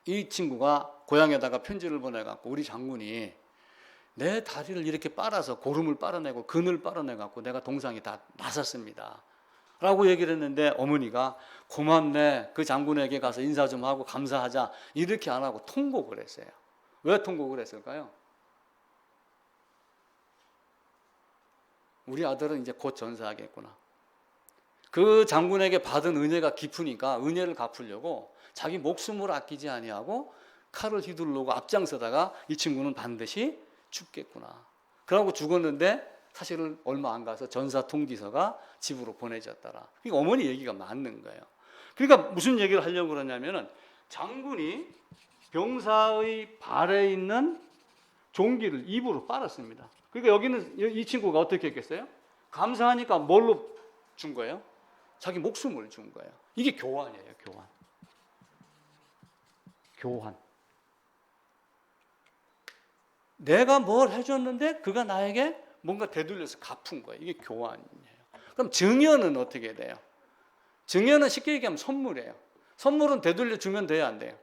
이 친구가 고향에다가 편지를 보내갖고 우리 장군이 내 다리를 이렇게 빨아서 고름을 빨아내고 근을 빨아내갖고 내가 동상이 다 나섰습니다. 라고 얘기를 했는데 어머니가 고맙네. 그 장군에게 가서 인사 좀 하고 감사하자. 이렇게 안 하고 통곡을 했어요. 왜 통곡을 했을까요? 우리 아들은 이제 곧 전사하겠구나. 그 장군에게 받은 은혜가 깊으니까 은혜를 갚으려고 자기 목숨을 아끼지 아니하고 칼을 휘두르고 앞장서다가 이 친구는 반드시 죽겠구나. 그러고 죽었는데 사실은 얼마 안 가서 전사 통지서가 집으로 보내졌더라. 그러니까 어머니 얘기가 맞는 거예요. 그러니까 무슨 얘기를 하려고 그러냐면은 장군이 병사의 발에 있는 종기를 입으로 빨았습니다. 그러니까 여기는 이 친구가 어떻게 했겠어요? 감사하니까 뭘로 준 거예요? 자기 목숨을 준 거예요. 이게 교환이에요, 교환. 교환. 내가 뭘 해줬는데 그가 나에게 뭔가 되돌려서 갚은 거예요. 이게 교환이에요. 그럼 증여는 어떻게 돼요? 증여는 쉽게 얘기하면 선물이에요. 선물은 되돌려 주면 돼요, 안 돼요?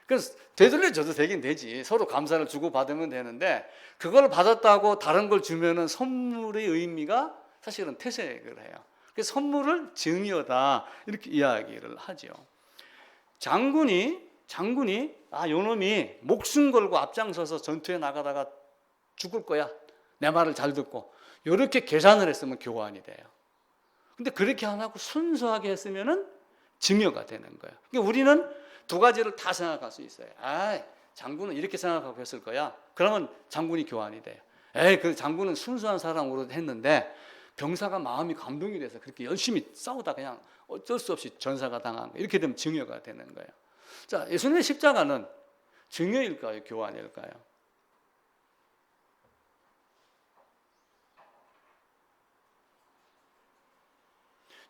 그래서 되돌려 줘도 되긴 되지. 서로 감사를 주고 받으면 되는데 그걸 받았다고 다른 걸 주면은 선물의 의미가 사실은 퇴색을 해요. 그래서 선물을 증여다 이렇게 이야기를 하죠. 장군이 요 놈이 목숨 걸고 앞장서서 전투에 나가다가 죽을 거야. 내 말을 잘 듣고 이렇게 계산을 했으면 교환이 돼요. 근데 그렇게 안 하고 순수하게 했으면은 증여가 되는 거예요. 그러니까 우리는 두 가지를 다 생각할 수 있어요. 장군은 이렇게 생각하고 했을 거야. 그러면 장군이 교환이 돼요. 그 장군은 순수한 사람으로 했는데 병사가 마음이 감동이 돼서 그렇게 열심히 싸우다 그냥 어쩔 수 없이 전사가 당한 거. 이렇게 되면 증여가 되는 거예요. 자, 예수님의 십자가는 증여일까요? 교환일까요?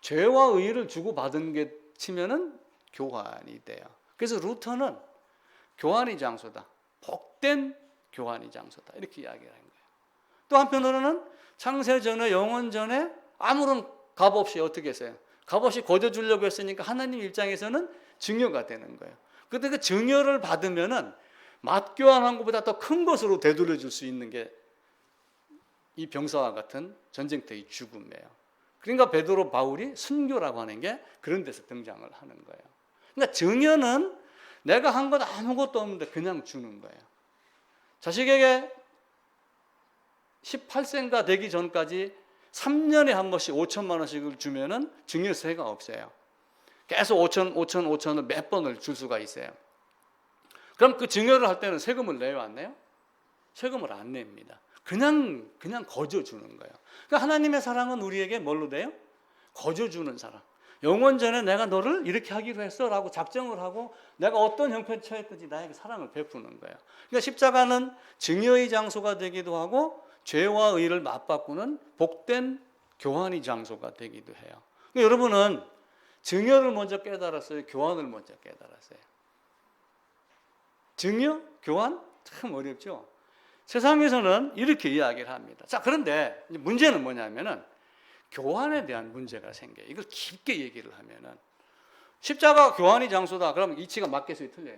죄와 의를 주고받은 게 치면은 교환이 돼요. 그래서 루터는 교환의 장소다. 복된 교환의 장소다. 이렇게 이야기를 한 거예요. 또 한편으로는 창세전에 영원전에 아무런 값 없이 어떻게 했어요? 값 없이 거저 주려고 했으니까 하나님 입장에서는 증여가 되는 거예요. 그런데 그 증여를 받으면은 맞교환한 것보다 더 큰 것으로 되돌려 줄 수 있는 게 이 병사와 같은 전쟁터의 죽음이에요. 그러니까 베드로 바울이 순교라고 하는 게 그런 데서 등장을 하는 거예요. 그러니까 증여는 내가 한 것 아무것도 없는데 그냥 주는 거예요. 자식에게 18세가 되기 전까지 3년에 한 번씩 5천만 원씩을 주면은 증여세가 없어요. 계속 5천을 몇 번을 줄 수가 있어요. 그럼 그 증여를 할 때는 세금을 내요, 안 내요? 세금을 안 냅니다. 그냥 거저 주는 거예요. 그러니까 하나님의 사랑은 우리에게 뭘로 돼요? 거저 주는 사랑. 영원전에 내가 너를 이렇게 하기로 했어 라고 작정을 하고 내가 어떤 형편에 처했든지 나에게 사랑을 베푸는 거예요. 그러니까 십자가는 증여의 장소가 되기도 하고 죄와 의를 맞바꾸는 복된 교환의 장소가 되기도 해요. 그러니까 여러분은 증여를 먼저 깨달았어요? 교환을 먼저 깨달았어요? 증여? 교환? 참 어렵죠? 세상에서는 이렇게 이야기를 합니다. 자, 그런데 문제는 뭐냐면은 교환에 대한 문제가 생겨요. 이걸 깊게 얘기를 하면은 십자가가 교환의 장소다. 그러면 이치가 맞겠어요? 틀려요?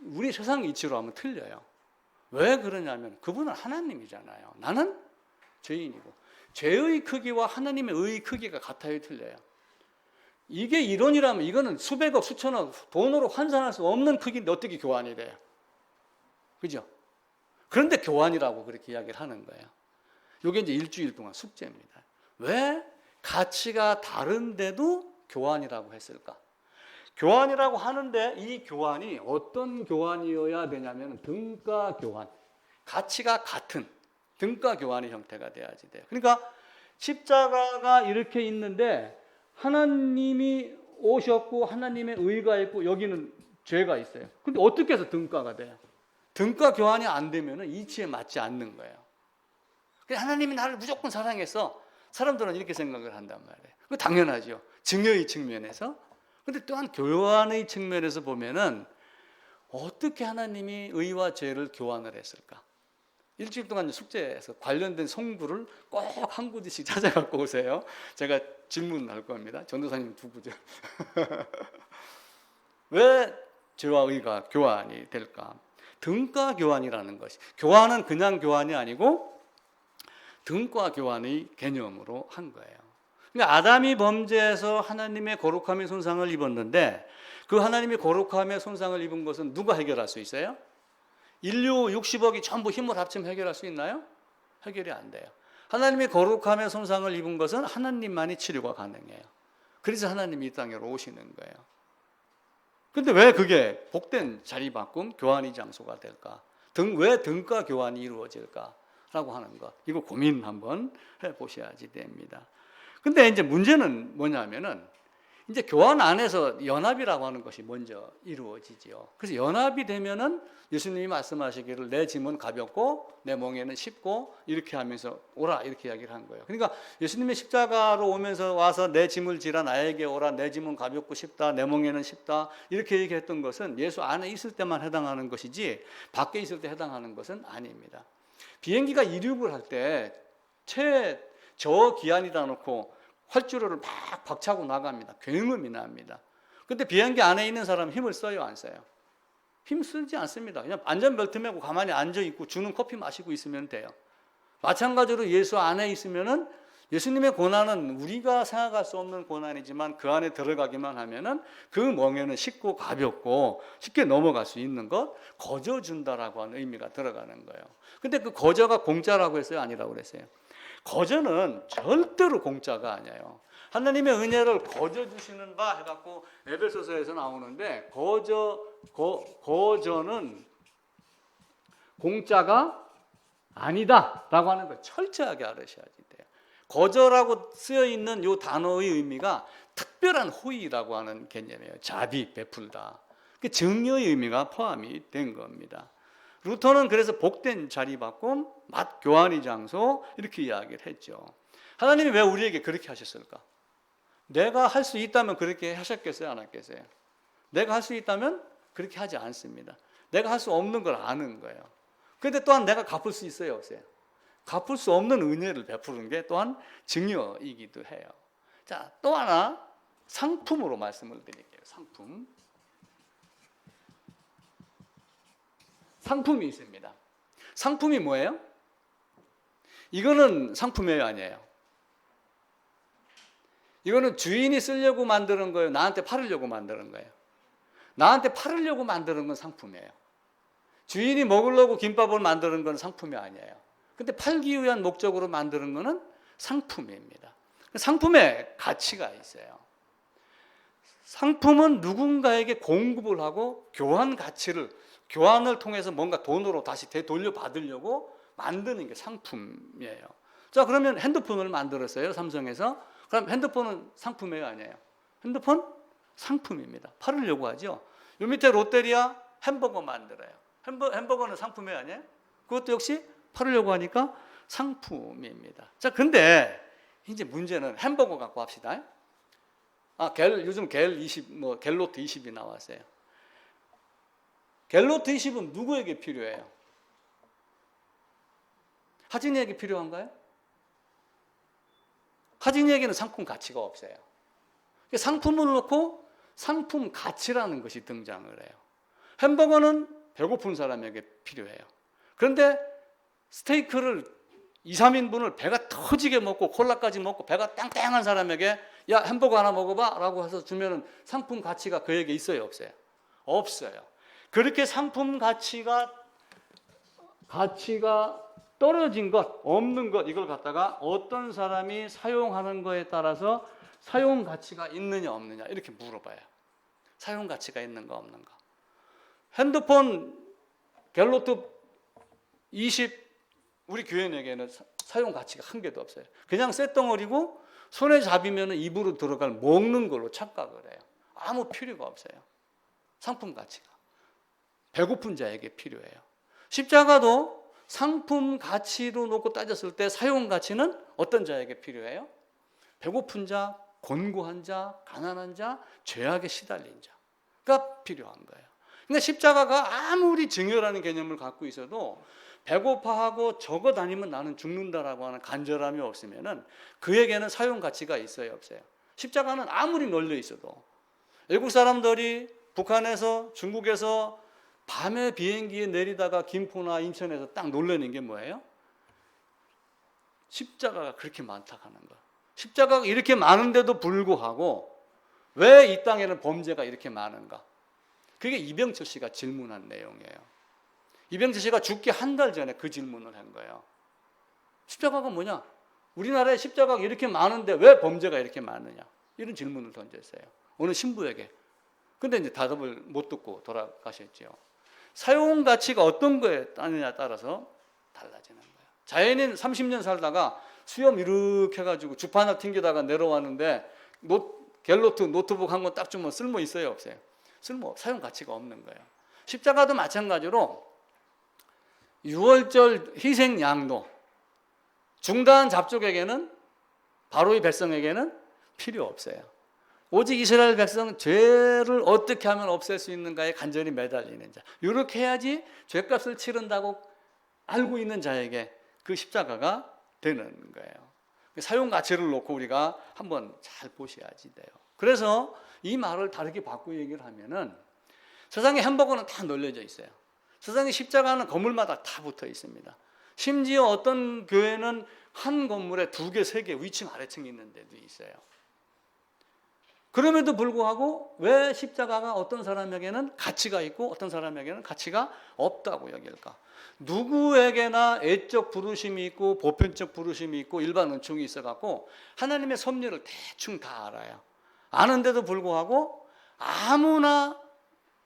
우리 세상 이치로 하면 틀려요. 왜 그러냐면 그분은 하나님이잖아요. 나는 죄인이고 죄의 크기와 하나님의 의의 크기가 같아요? 틀려요? 이게 이론이라면 이거는 수백억 수천억 돈으로 환산할 수 없는 크기인데 어떻게 교환이 돼요? 그죠? 그런데 교환이라고 그렇게 이야기를 하는 거예요. 이게 이제 일주일 동안 숙제입니다. 왜 가치가 다른데도 교환이라고 했을까? 교환이라고 하는데 이 교환이 어떤 교환이어야 되냐면 등가 교환, 가치가 같은 등가 교환의 형태가 돼야지 돼요. 그러니까 십자가가 이렇게 있는데 하나님이 오셨고 하나님의 의가 있고 여기는 죄가 있어요. 근데 어떻게 해서 등가가 돼요? 등가 교환이 안 되면 이치에 맞지 않는 거예요. 하나님이 나를 무조건 사랑해서 사람들은 이렇게 생각을 한단 말이에요. 그거 당연하죠. 증여의 측면에서. 근데 또한 교환의 측면에서 보면은 어떻게 하나님이 의와 죄를 교환을 했을까? 일주일 동안 숙제에서 관련된 성구를 꼭 한 구절씩 찾아갖고 오세요. 제가 질문할 겁니다. 전도사님 두 구절. 왜 죄와 의가 교환이 될까? 등가 교환이라는 것이, 교환은 그냥 교환이 아니고 등가 교환의 개념으로 한 거예요. 그러니까 아담이 범죄해서 하나님의 거룩함의 손상을 입었는데 그 하나님의 거룩함의 손상을 입은 것은 누가 해결할 수 있어요? 인류 60억이 전부 힘을 합치면 해결할 수 있나요? 해결이 안 돼요. 하나님의 거룩함의 손상을 입은 것은 하나님만이 치료가 가능해요. 그래서 하나님이 이 땅으로 오시는 거예요. 근데 왜 그게 복된 자리바꿈, 교환의 장소가 될까? 왜 등가 교환이 이루어질까? 라고 하는 것. 이거 고민 한번 해보셔야지 됩니다. 근데 이제 문제는 뭐냐면은 이제 교환 안에서 연합이라고 하는 것이 먼저 이루어지지요. 그래서 연합이 되면은 예수님이 말씀하시기를 내 짐은 가볍고 내 멍에는 쉽고 이렇게 하면서 오라 이렇게 이야기를 한 거예요. 그러니까 예수님이 십자가로 오면서 와서 내 짐을 지라 나에게 오라 내 짐은 가볍고 쉽다 내 멍에는 쉽다 이렇게 얘기했던 것은 예수 안에 있을 때만 해당하는 것이지 밖에 있을 때 해당하는 것은 아닙니다. 비행기가 이륙을 할 때 최저기한이다 놓고 활주로를 막 박차고 나갑니다. 굉음이 납니다. 근데 비행기 안에 있는 사람은 힘을 써요, 안 써요? 힘 쓰지 않습니다. 그냥 안전벨트 매고 가만히 앉아 있고 주는 커피 마시고 있으면 돼요. 마찬가지로 예수 안에 있으면은 예수님의 고난은 우리가 생각할 수 없는 고난이지만 그 안에 들어가기만 하면은 그 멍에는 쉽고 가볍고 쉽게 넘어갈 수 있는 것 거저 준다라고 하는 의미가 들어가는 거예요. 근데 그 거저가 공짜라고 했어요, 아니라고 그랬어요? 거저는 절대로 공짜가 아니에요. 하나님의 은혜를 거저 주시는 바 해갖고 에베소서에서 나오는데 거저는 공짜가 아니다라고 하는 걸 철저하게 알으셔야지 돼요. 거저라고 쓰여 있는 이 단어의 의미가 특별한 호의라고 하는 개념이에요. 자비, 베풀다. 그 증여의 의미가 포함이 된 겁니다. 루터는 그래서 복된 자리바꿈, 맛 교환의 장소 이렇게 이야기를 했죠. 하나님이 왜 우리에게 그렇게 하셨을까? 내가 할 수 있다면 그렇게 하셨겠어요? 안 하겠어요? 내가 할 수 있다면 그렇게 하지 않습니다. 내가 할 수 없는 걸 아는 거예요. 그런데 또한 내가 갚을 수 있어요? 없어요? 갚을 수 없는 은혜를 베푸는 게 또한 증여이기도 해요. 자, 또 하나 상품으로 말씀을 드릴게요. 상품. 상품이 있습니다. 상품이 뭐예요? 이거는 상품이에요, 아니에요? 이거는 주인이 쓰려고 만드는 거예요? 나한테 팔으려고 만드는 거예요? 나한테 팔으려고 만드는 건 상품이에요. 주인이 먹으려고 김밥을 만드는 건 상품이 아니에요. 근데 팔기 위한 목적으로 만드는 거는 상품입니다. 상품에 가치가 있어요. 상품은 누군가에게 공급을 하고 교환을 통해서 뭔가 돈으로 다시 되돌려받으려고 만드는 게 상품이에요. 자, 그러면 핸드폰을 만들었어요, 삼성에서. 그럼 핸드폰은 상품이에요, 아니에요? 핸드폰 상품입니다. 팔으려고 하죠. 요 밑에 롯데리아 햄버거 만들어요. 햄버거는 상품이에요, 아니에요? 그것도 역시 팔으려고 하니까 상품입니다. 자, 근데 이제 문제는 햄버거 갖고 합시다. 요즘 갤로트 20이 나왔어요. 갤로트 20은 누구에게 필요해요? 하진이에게 필요한가요? 하진이에게는 상품 가치가 없어요. 상품을 놓고 상품 가치라는 것이 등장을 해요. 햄버거는 배고픈 사람에게 필요해요. 그런데 스테이크를 2, 3인분을 배가 터지게 먹고 콜라까지 먹고 배가 땡땡한 사람에게 야 햄버거 하나 먹어봐 라고 해서 주면 상품 가치가 그에게 있어요 없어요? 없어요. 그렇게 상품 가치가 떨어진 것, 없는 것 이걸 갖다가 어떤 사람이 사용하는 거에 따라서 사용 가치가 있느냐 없느냐 이렇게 물어봐요. 사용 가치가 있는가 없는가. 핸드폰 갤로트 20 우리 교인에게는 사용 가치가 한 개도 없어요. 그냥 쇳덩어리고 손에 잡으면 입으로 들어갈 먹는 걸로 착각을 해요. 아무 필요가 없어요. 상품 가치가. 배고픈 자에게 필요해요. 십자가도 상품 가치로 놓고 따졌을 때 사용 가치는 어떤 자에게 필요해요? 배고픈 자, 곤고한 자, 가난한 자, 죄악에 시달린 자가 필요한 거예요. 그러니까 십자가가 아무리 증오라는 개념을 갖고 있어도 배고파하고 적어 다니면 나는 죽는다라고 하는 간절함이 없으면은 그에게는 사용 가치가 있어요, 없어요? 십자가는 아무리 널려 있어도 외국 사람들이 북한에서 중국에서 밤에 비행기에 내리다가 김포나 인천에서 딱 놀라는 게 뭐예요? 십자가가 그렇게 많다고 하는 거. 십자가가 이렇게 많은데도 불구하고 왜 이 땅에는 범죄가 이렇게 많은가? 그게 이병철 씨가 질문한 내용이에요. 이병철 씨가 죽기 한 달 전에 그 질문을 한 거예요. 십자가가 뭐냐? 우리나라에 십자가가 이렇게 많은데 왜 범죄가 이렇게 많느냐? 이런 질문을 던졌어요. 어느 신부에게. 근데 이제 답을 못 듣고 돌아가셨죠. 사용 가치가 어떤 거에 따느냐에 따라서 달라지는 거예요. 자연인 30년 살다가 수염 이렇게 해가지고 주판을 튕기다가 내려왔는데 갤로트 노트북 한 권 딱 주면 쓸모 있어요 없어요? 사용 가치가 없는 거예요. 십자가도 마찬가지로 6월절 희생 양도 중단 잡족에게는 바로의 백성에게는 필요 없어요. 오직 이스라엘 백성 죄를 어떻게 하면 없앨 수 있는가에 간절히 매달리는 자. 이렇게 해야지 죄값을 치른다고 알고 있는 자에게 그 십자가가 되는 거예요. 사용 가치를 놓고 우리가 한번 잘 보셔야지 돼요. 그래서 이 말을 다르게 바꾸고 얘기를 하면은 세상에 햄버거는 다 널려져 있어요. 세상에 십자가는 건물마다 다 붙어 있습니다. 심지어 어떤 교회는 한 건물에 2개, 3개 위층 아래층이 있는 데도 있어요. 그럼에도 불구하고 왜 십자가가 어떤 사람에게는 가치가 있고 어떤 사람에게는 가치가 없다고 여길까? 누구에게나 애적 부르심이 있고 보편적 부르심이 있고 일반 은총이 있어갖고 하나님의 섭리를 대충 다 알아요. 아는데도 불구하고 아무나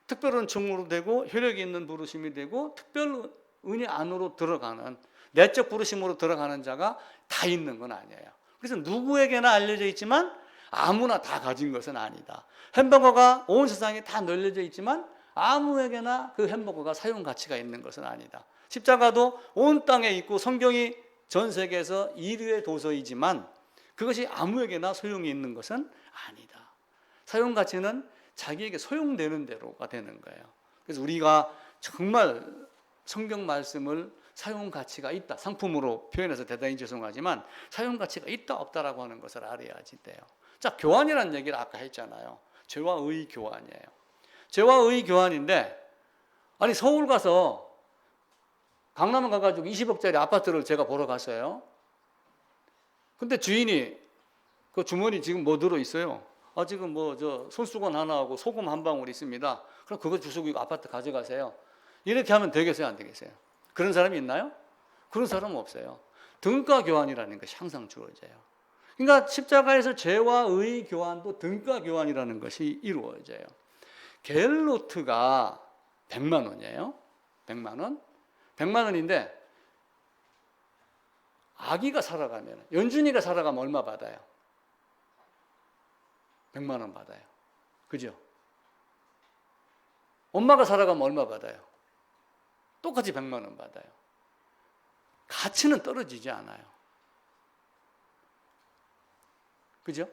특별 은총으로 되고 효력이 있는 부르심이 되고 특별 은혜 안으로 들어가는 내적 부르심으로 들어가는 자가 다 있는 건 아니에요. 그래서 누구에게나 알려져 있지만 아무나 다 가진 것은 아니다. 햄버거가 온 세상에 다 널려져 있지만 아무에게나 그 햄버거가 사용 가치가 있는 것은 아니다. 십자가도 온 땅에 있고 성경이 전 세계에서 1위의 도서이지만 그것이 아무에게나 소용이 있는 것은 아니다. 사용 가치는 자기에게 소용되는 대로가 되는 거예요. 그래서 우리가 정말 성경 말씀을 사용 가치가 있다. 상품으로 표현해서 대단히 죄송하지만 사용 가치가 있다 없다라고 하는 것을 알아야지 돼요. 자, 교환이라는 얘기를 아까 했잖아요. 죄와 의 교환이에요. 죄와 의 교환인데 아니 서울 가서 강남 가가지고 20억짜리 아파트를 제가 보러 갔어요. 근데 주인이 그 주머니 지금 뭐 들어 있어요? 지금 뭐 저 손수건 하나하고 소금 한 방울 있습니다. 그럼 그거 주시고 아파트 가져가세요. 이렇게 하면 되겠어요, 안 되겠어요? 그런 사람이 있나요? 그런 사람은 없어요. 등가 교환이라는 것이 항상 주어져요. 그러니까 십자가에서 죄와 의 교환도 등가 교환이라는 것이 이루어져요. 갤로트가 100만 원이에요. 100만 원. 100만 원인데 아기가 살아가면 연준이가 살아가면 얼마 받아요? 100만 원 받아요. 그죠? 엄마가 살아가면 얼마 받아요? 똑같이 100만 원 받아요. 가치는 떨어지지 않아요. 그죠?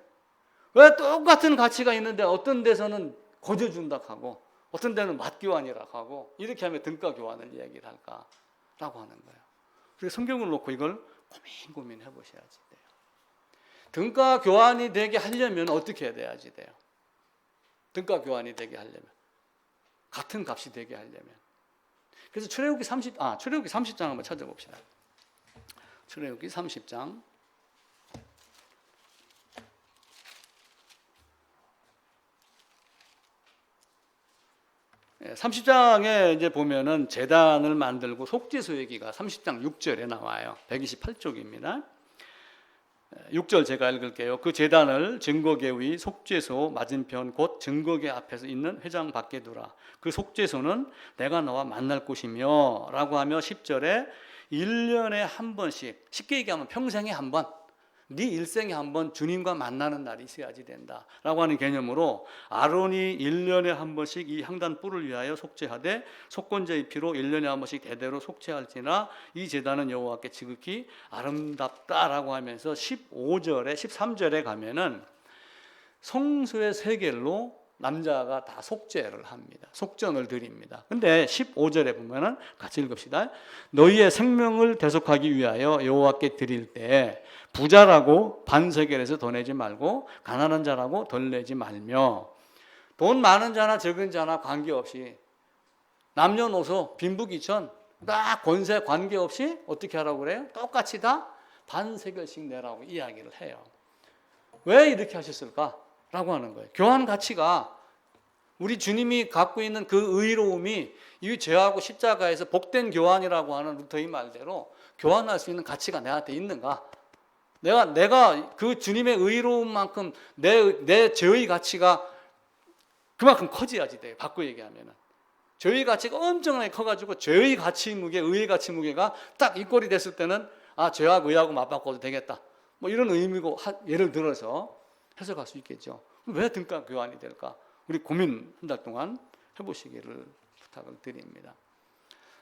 왜 똑같은 가치가 있는데 어떤 데서는 거저준다 하고 어떤 데는 맞교환이라 하고 이렇게 하면 등가 교환을 얘기를 할까라고 하는 거예요. 그래서 성경을 놓고 이걸 고민해 보셔야지 돼요. 등가 교환이 되게 하려면 어떻게 해야 돼야지 돼요? 등가 교환이 되게 하려면, 같은 값이 되게 하려면. 그래서 출애굽기 30장 한번 찾아봅시다. 출애굽기 30장. 30장에 이제 보면은 제단을 만들고 속죄소 얘기가 30장 6절에 나와요. 128쪽입니다. 6절 제가 읽을게요. 그 제단을 증거궤 위 속죄소 맞은편 곧 증거궤 앞에서 있는 회장 밖에 두라. 그 속죄소는 내가 너와 만날 곳이며 라고 하며 10절에 1년에 한 번씩, 쉽게 얘기하면 평생에 한 번, 네 일생에 한 번 주님과 만나는 날이 있어야지 된다 라고 하는 개념으로 아론이 1년에 한 번씩 이 향단 뿔을 위하여 속죄하되 속건제의 피로 1년에 한 번씩 대대로 속죄할지나 이 제단은 여호와께 지극히 아름답다라고 하면서 15절에 13절에 가면은 성소의 세겔로 남자가 다 속죄를 합니다. 속전을 드립니다. 근데 15절에 보면은 같이 읽읍시다. 너희의 생명을 대속하기 위하여 여호와께 드릴 때 부자라고 반세겔에서 더 내지 말고 가난한 자라고 덜 내지 말며, 돈 많은 자나 적은 자나 관계없이 남녀노소 빈부귀천 딱 권세 관계없이 어떻게 하라고 그래요? 똑같이 다 반세겔씩 내라고 이야기를 해요. 왜 이렇게 하셨을까? 라고 하는 거예요. 교환 가치가, 우리 주님이 갖고 있는 그 의로움이 이 죄하고 십자가에서 복된 교환이라고 하는 루터의 말대로 교환할 수 있는 가치가 내한테 있는가? 내가 그 주님의 의로움만큼 내 죄의 가치가 그만큼 커져야지 돼요. 바꿔 얘기하면은. 죄의 가치가 엄청나게 커가지고 죄의 가치 무게, 의의 가치 무게가 딱 이꼴이 됐을 때는 아, 죄하고 의하고 맞바꿔도 되겠다. 뭐 이런 의미고, 예를 들어서 해석할 수 있겠죠. 왜 등가 교환이 될까? 우리 고민 한 달 동안 해보시기를 부탁을 드립니다.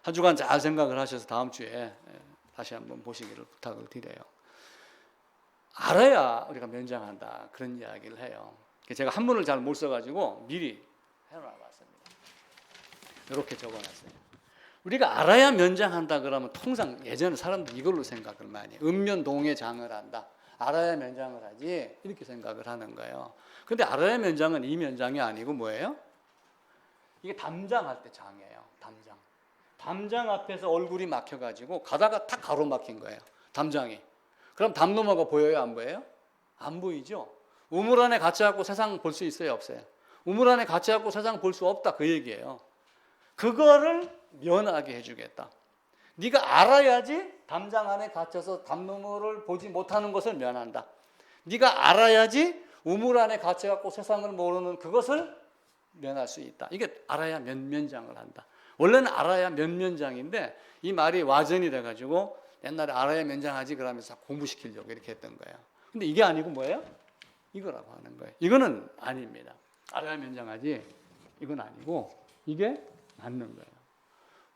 한 주간 잘 생각을 하셔서 다음 주에 다시 한번 보시기를 부탁을 드려요. 알아야 우리가 면장한다, 그런 이야기를 해요. 제가 한문을 잘 못 써가지고 미리 해놔봤습니다. 이렇게 적어놨어요. 우리가 알아야 면장한다 그러면 통상 예전에 사람들이 이걸로 생각을 많이 해요. 읍면동에 장을 한다, 알아야 면장을 하지, 이렇게 생각을 하는 거예요. 근데 알아야 면장은 이 면장이 아니고 뭐예요? 이게 담장할 때 장이에요. 담장 앞에서 얼굴이 막혀가지고 가다가 탁 가로막힌 거예요. 담장이. 그럼 담 너머가 보여요? 안 보여요? 안 보이죠? 우물 안에 갇혀 갖고 세상 볼 수 있어요? 없어요? 우물 안에 갇혀 갖고 세상 볼 수 없다, 그 얘기예요. 그거를 면하게 해주겠다. 네가 알아야지 담장 안에 갇혀서 담 너머를 보지 못하는 것을 면한다. 네가 알아야지 우물 안에 갇혀 갖고 세상을 모르는 그것을 면할 수 있다. 이게 알아야 면장을 한다. 원래는 알아야 면장인데 이 말이 와전이 돼가지고 옛날에 알아야 면장하지 그러면서 공부시키려고 이렇게 했던 거예요. 근데 이게 아니고 뭐예요? 이거라고 하는 거예요. 이거는 아닙니다. 알아야 면장하지 이건 아니고 이게 맞는 거예요.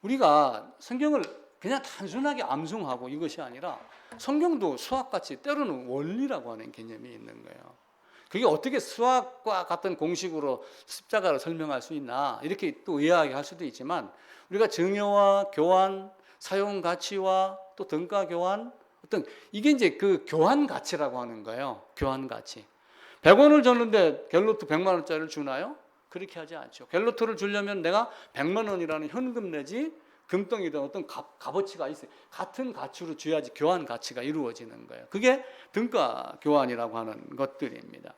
우리가 성경을 그냥 단순하게 암송하고 이것이 아니라 성경도 수학같이 때로는 원리라고 하는 개념이 있는 거예요. 그게 어떻게 수학과 같은 공식으로 십자가를 설명할 수 있나, 이렇게 또 이야기할 수도 있지만 우리가 증여와 교환, 사용 가치와 또 등가 교환, 어떤 이게 이제 그 교환 가치라고 하는 거예요. 교환 가치. 100원을 줬는데 갤로트 100만 원짜리를 주나요? 그렇게 하지 않죠. 갤로트를 주려면 내가 100만 원이라는 현금 내지 금덩이든 어떤 값어치가 있어요. 같은 가치로 줘야지 교환 가치가 이루어지는 거예요. 그게 등가 교환이라고 하는 것들입니다.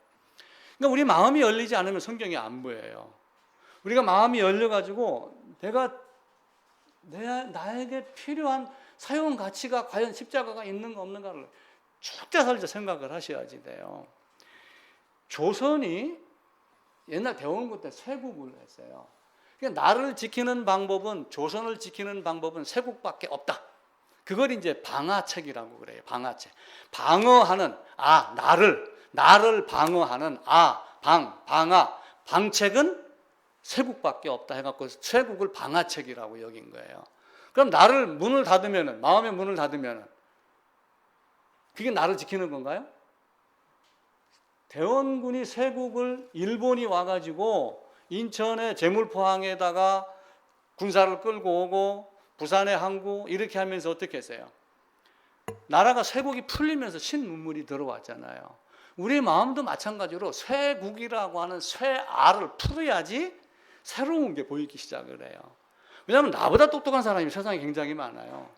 그러니까 우리 마음이 열리지 않으면 성경이 안 보여요. 우리가 마음이 열려가지고 나에게 필요한 사용 가치가 과연 십자가가 있는가 없는가를 쭉대살자 생각을 하셔야지 돼요. 조선이 옛날 대원군 때 쇄국을 했어요. 그러니까 나를 지키는 방법은, 조선을 지키는 방법은 쇄국밖에 없다. 그걸 이제 방화책이라고 그래요. 방화책. 방어하는, 나를 방어하는, 방화, 방책은 쇄국밖에 없다 해갖고 쇄국을 방화책이라고 여긴 거예요. 그럼 나를 문을 닫으면은, 마음의 문을 닫으면은 그게 나를 지키는 건가요? 대원군이 쇄국을, 일본이 와가지고 인천의 제물포항에다가 군사를 끌고 오고 부산의 항구 이렇게 하면서 어떻게 했어요? 나라가 쇠국이 풀리면서 신문물이 들어왔잖아요. 우리 마음도 마찬가지로 쇠국이라고 하는 쇠알을 풀어야지 새로운 게 보이기 시작을 해요. 왜냐하면 나보다 똑똑한 사람이 세상에 굉장히 많아요.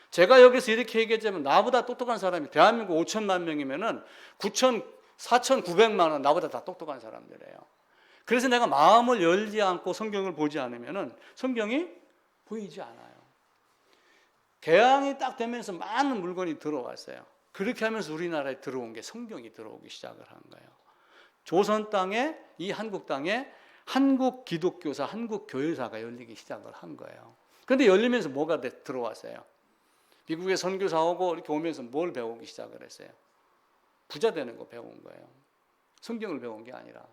제가 여기서 이렇게 얘기했자면 나보다 똑똑한 사람이 대한민국 5천만 명이면은 4,900만 원 나보다 다 똑똑한 사람들이에요. 그래서 내가 마음을 열지 않고 성경을 보지 않으면은 성경이 보이지 않아요. 개항이 딱 되면서 많은 물건이 들어왔어요. 그렇게 하면서 우리나라에 들어온 게 성경이 들어오기 시작을 한 거예요. 조선 땅에, 이 한국 땅에 한국 기독교사, 한국 교회사가 열리기 시작을 한 거예요. 그런데 열리면서 뭐가 들어왔어요? 미국에 선교사 오고 이렇게 오면서 뭘 배우기 시작을 했어요? 부자 되는 거 배운 거예요. 성경을 배운 게 아니라.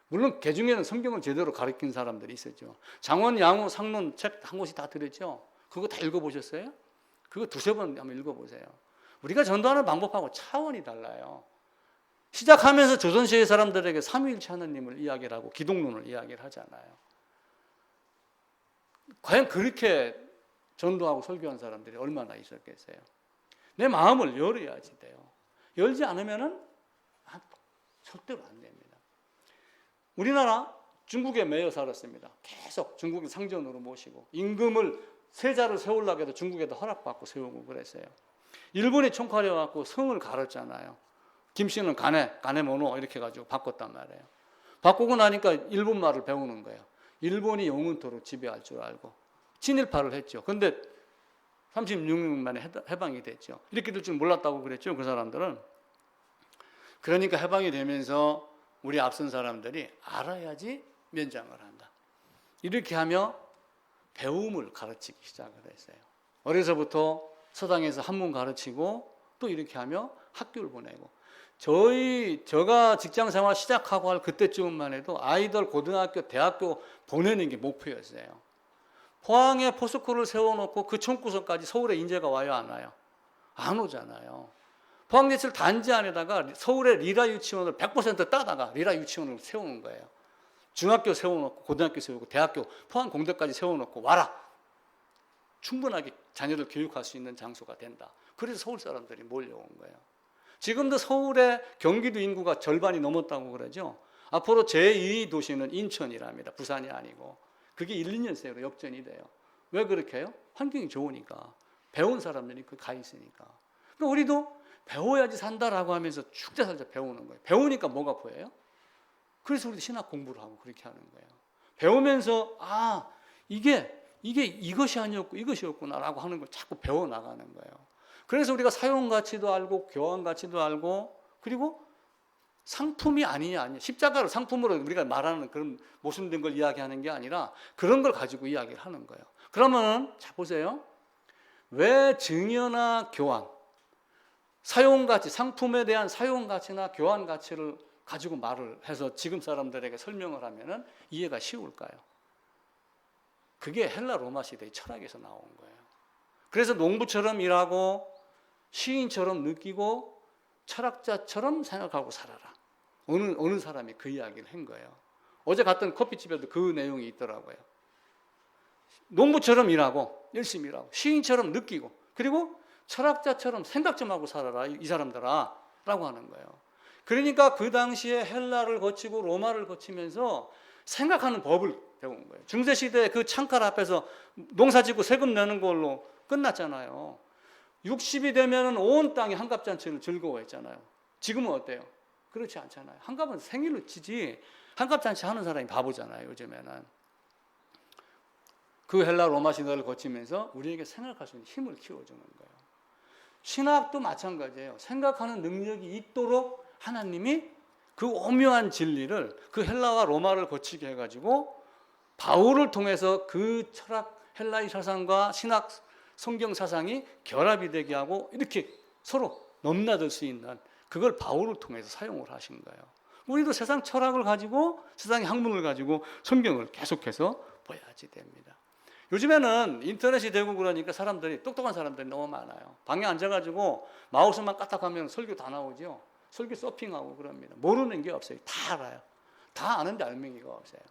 물론 그 중에는 성경을 제대로 가르친 사람들이 있었죠. 장원, 양호, 상론 책 한 권씩 다 들었죠. 그거 다 읽어보셨어요? 그거 두세 번 한번 읽어보세요. 우리가 전도하는 방법하고 차원이 달라요. 시작하면서 조선시대 사람들에게 삼위일체 하나님을 이야기를 하고 기독론을 이야기를 하잖아요. 과연 그렇게 전도하고 설교한 사람들이 얼마나 있었겠어요? 내 마음을 열어야지 돼요. 열지 않으면은 절대로 안 됩니다. 우리나라 중국에 매여 살았습니다. 계속 중국인 상전으로 모시고 임금을 세자를 세우려고 해도 중국에도 허락받고 세우고 그랬어요. 일본이 총칼해 갖고 성을 갈았잖아요. 김씨는 가네모노 이렇게 가지고 바꿨단 말이에요. 바꾸고 나니까 일본 말을 배우는 거예요. 일본이 영원토록 지배할 줄 알고 친일파를 했죠. 근데 36년 만에 해방이 됐죠. 이렇게 될 줄 몰랐다고 그랬죠. 그 사람들은. 그러니까 해방이 되면서 우리 앞선 사람들이 알아야지 면장을 한다. 이렇게 하며 배움을 가르치기 시작을 했어요. 어려서부터 서당에서 한문 가르치고 또 이렇게 하며 학교를 보내고 제가 직장 생활 시작하고 할 그때쯤만 해도 아이들 고등학교, 대학교 보내는 게 목표였어요. 포항에 포스코를 세워놓고 그 총구석까지 서울에 인재가 와요, 안 와요? 안 오잖아요. 포항예술 단지 안에다가 서울의 리라 유치원을 100% 따다가 리라 유치원을 세우는 거예요. 중학교 세워놓고 고등학교 세우고 대학교 포항 공대까지 세워놓고 와라. 충분하게 자녀를 교육할 수 있는 장소가 된다. 그래서 서울 사람들이 몰려온 거예요. 지금도 서울의 경기도 인구가 절반이 넘었다고 그러죠. 앞으로 제2 도시는 인천이랍니다. 부산이 아니고. 그게 1, 2년 새로 역전이 돼요. 왜 그렇게 해요? 환경이 좋으니까. 배운 사람들이 그 가 있으니까. 그러니까 우리도 배워야지 산다라고 하면서 죽자살자 배우는 거예요. 배우니까 뭐가 보여요? 그래서 우리도 신학 공부를 하고 그렇게 하는 거예요. 배우면서 이게 이것이 아니었고 이것이었구나라고 하는 걸 자꾸 배워나가는 거예요. 그래서 우리가 사용 가치도 알고 교환 가치도 알고 그리고 상품이 아니냐 십자가를 상품으로 우리가 말하는 그런 모순된 걸 이야기하는 게 아니라 그런 걸 가지고 이야기를 하는 거예요. 그러면 자 보세요. 왜 증여나 교환 사용 가치 상품에 대한 사용 가치나 교환 가치를 가지고 말을 해서 지금 사람들에게 설명을 하면은 이해가 쉬울까요? 그게 헬라 로마 시대의 철학에서 나온 거예요. 그래서 농부처럼 일하고 시인처럼 느끼고 철학자처럼 생각하고 살아라. 어느 사람이 그 이야기를 한 거예요. 어제 갔던 커피집에도 그 내용이 있더라고요. 농부처럼 일하고 열심히 일하고 시인처럼 느끼고 그리고 철학자처럼 생각 좀 하고 살아라 이 사람들아 라고 하는 거예요. 그러니까 그 당시에 헬라를 거치고 로마를 거치면서 생각하는 법을 배운 거예요. 중세시대 그 창칼 앞에서 농사짓고 세금 내는 걸로 끝났잖아요. 60이 되면 온 땅이 한갑잔치를 즐거워했잖아요. 지금은 어때요? 그렇지 않잖아요. 한갑은 생일로 치지 한갑잔치 하는 사람이 바보잖아요. 요즘에는. 그 헬라 로마 시대를 거치면서 우리에게 생각할 수 있는 힘을 키워주는 거예요. 신학도 마찬가지예요. 생각하는 능력이 있도록 하나님이 그 오묘한 진리를 그 헬라와 로마를 거치게 해가지고 바울을 통해서 그 철학 헬라의 사상과 신학 성경 사상이 결합이 되게 하고 이렇게 서로 넘나들 수 있는 그걸 바울을 통해서 사용을 하신 거예요. 우리도 세상 철학을 가지고 세상의 학문을 가지고 성경을 계속해서 봐야지 됩니다. 요즘에는 인터넷이 되고 그러니까 사람들이 똑똑한 사람들이 너무 많아요. 방에 앉아가지고 마우스만 까딱하면 설교 다 나오죠. 설교 서핑하고 그럽니다. 모르는 게 없어요. 다 알아요. 다 아는데 알맹이가 없어요.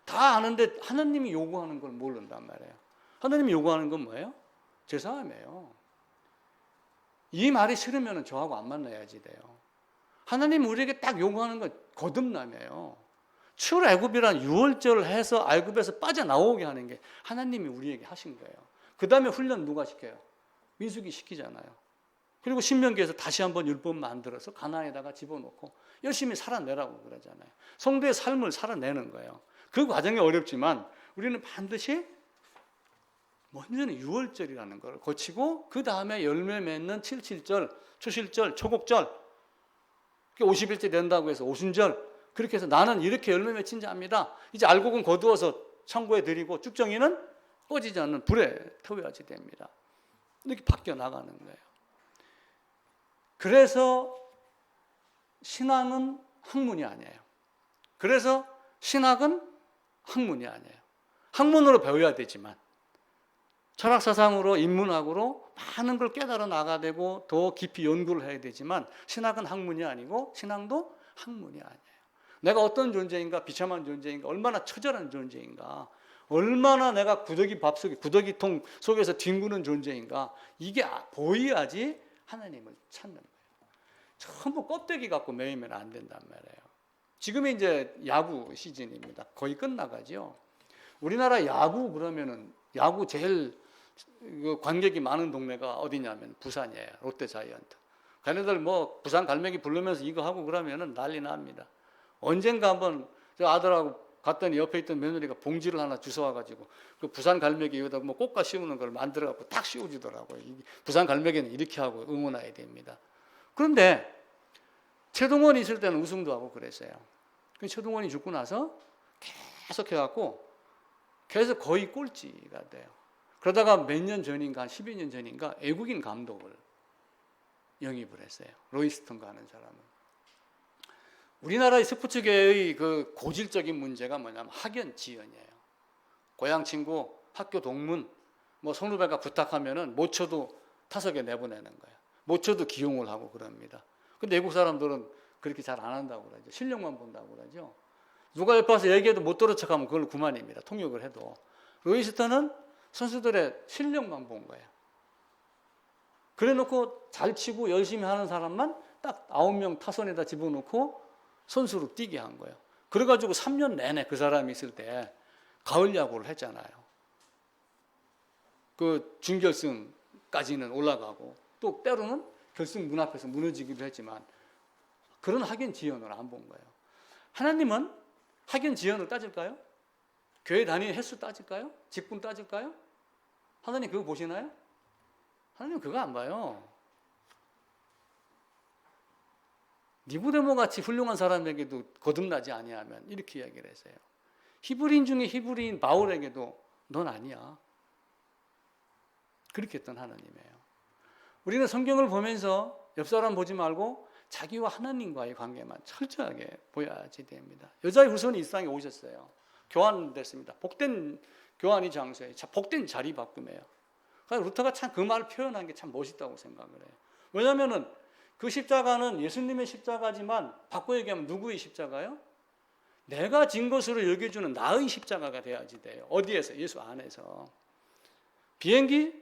다 아는데 하나님이 요구하는 걸 모른단 말이에요. 하나님이 요구하는 건 뭐예요? 제사함이에요. 이 말이 싫으면 저하고 안 만나야지 돼요. 하나님 우리에게 딱 요구하는 건 거듭남이에요. 출애굽이란 유월절을 해서 애굽에서 빠져나오게 하는 게 하나님이 우리에게 하신 거예요. 그 다음에 훈련 누가 시켜요? 민수기 시키잖아요. 그리고 신명기에서 다시 한번 율법 만들어서 가나안에다가 집어넣고 열심히 살아내라고 그러잖아요. 성도의 삶을 살아내는 거예요. 그 과정이 어렵지만 우리는 반드시 먼저는 유월절이라는 걸 거치고 그 다음에 열매 맺는 77절, 초실절, 초곡절 50일째 된다고 해서 오순절 그렇게 해서 나는 이렇게 열매 맺힌 자입니다. 이제 알곡은 거두어서 창고에 드리고 쭉정이는 꺼지지 않는 불에 태워야지 됩니다. 이렇게 바뀌어 나가는 거예요. 그래서 신앙은 학문이 아니에요. 그래서 신학은 학문이 아니에요. 학문으로 배워야 되지만 철학사상으로 인문학으로 많은 걸 깨달아 나가야 되고 더 깊이 연구를 해야 되지만 신학은 학문이 아니고 신앙도 학문이 아니에요. 내가 어떤 존재인가, 비참한 존재인가, 얼마나 처절한 존재인가, 얼마나 내가 구더기 밥 속에 구더기통 속에서 뒹구는 존재인가, 이게 보여야지 하나님을 찾는 거예요. 전부 껍데기 갖고 매이면 안 된단 말이에요. 지금이 이제 야구 시즌입니다. 거의 끝나가죠. 우리나라 야구 그러면은 야구 제일 관객이 많은 동네가 어디냐면 부산이에요. 롯데자이언트. 걔네들 뭐 부산 갈매기 부르면서 이거 하고 그러면은 난리 납니다. 언젠가 한번 저 아들하고 갔더니 옆에 있던 며느리가 봉지를 하나 주워와가지고 그 부산 갈매기 여기다 뭐 꽃가 씌우는 걸 만들어갖고 딱 씌워주더라고요. 부산 갈매기는 이렇게 하고 응원해야 됩니다. 그런데 최동원이 있을 때는 우승도 하고 그랬어요. 최동원이 죽고 나서 계속 해갖고 계속 거의 꼴찌가 돼요. 그러다가 몇 년 전인가 한 12년 전인가 외국인 감독을 영입을 했어요. 로이스턴가 하는 사람은. 우리나라의 스포츠계의 그 고질적인 문제가 뭐냐면 학연 지연이에요. 고향 친구, 학교 동문, 뭐 선후배가 부탁하면은 못 쳐도 타석에 내보내는 거예요. 못 쳐도 기용을 하고 그럽니다. 근데 외국 사람들은 그렇게 잘 안 한다고 그러죠. 실력만 본다고 그러죠. 누가 옆에 와서 얘기해도 못 들은 척하면 그걸 그만입니다. 통역을 해도. 로이스턴은 선수들의 실력만 본 거예요. 그래 놓고 잘 치고 열심히 하는 사람만 딱 9명 타선에다 집어넣고 선수로 뛰게 한 거예요. 그래가지고 3년 내내 그 사람이 있을 때 가을 야구를 했잖아요. 그 준결승까지는 올라가고 또 때로는 결승 문 앞에서 무너지기도 했지만 그런 학연 지연을 안 본 거예요. 하나님은 학연 지연을 따질까요? 교회 다니는 횟수 따질까요? 직분 따질까요? 하나님 그거 보시나요? 하나님 그거 안 봐요. 니고데모 같이 훌륭한 사람에게도 거듭나지 아니하면 이렇게 이야기를 했어요. 히브리인 중에 히브리인 바울에게도 넌 아니야. 그렇게 했던 하나님이에요. 우리는 성경을 보면서 옆 사람 보지 말고 자기와 하나님과의 관계만 철저하게 보여야지 됩니다. 여자의 후손이 이 세상에 오셨어요. 교환됐습니다. 복된 교환이 장소예요. 복된 자리 바꿈이에요. 그래서 루터가 참 그 말을 표현한 게 참 멋있다고 생각을 해요. 왜냐하면은 그 십자가는 예수님의 십자가지만 바꿔 얘기하면 누구의 십자가요? 내가 진 것으로 여겨주는 나의 십자가가 돼야지 돼요. 어디에서? 예수 안에서. 비행기,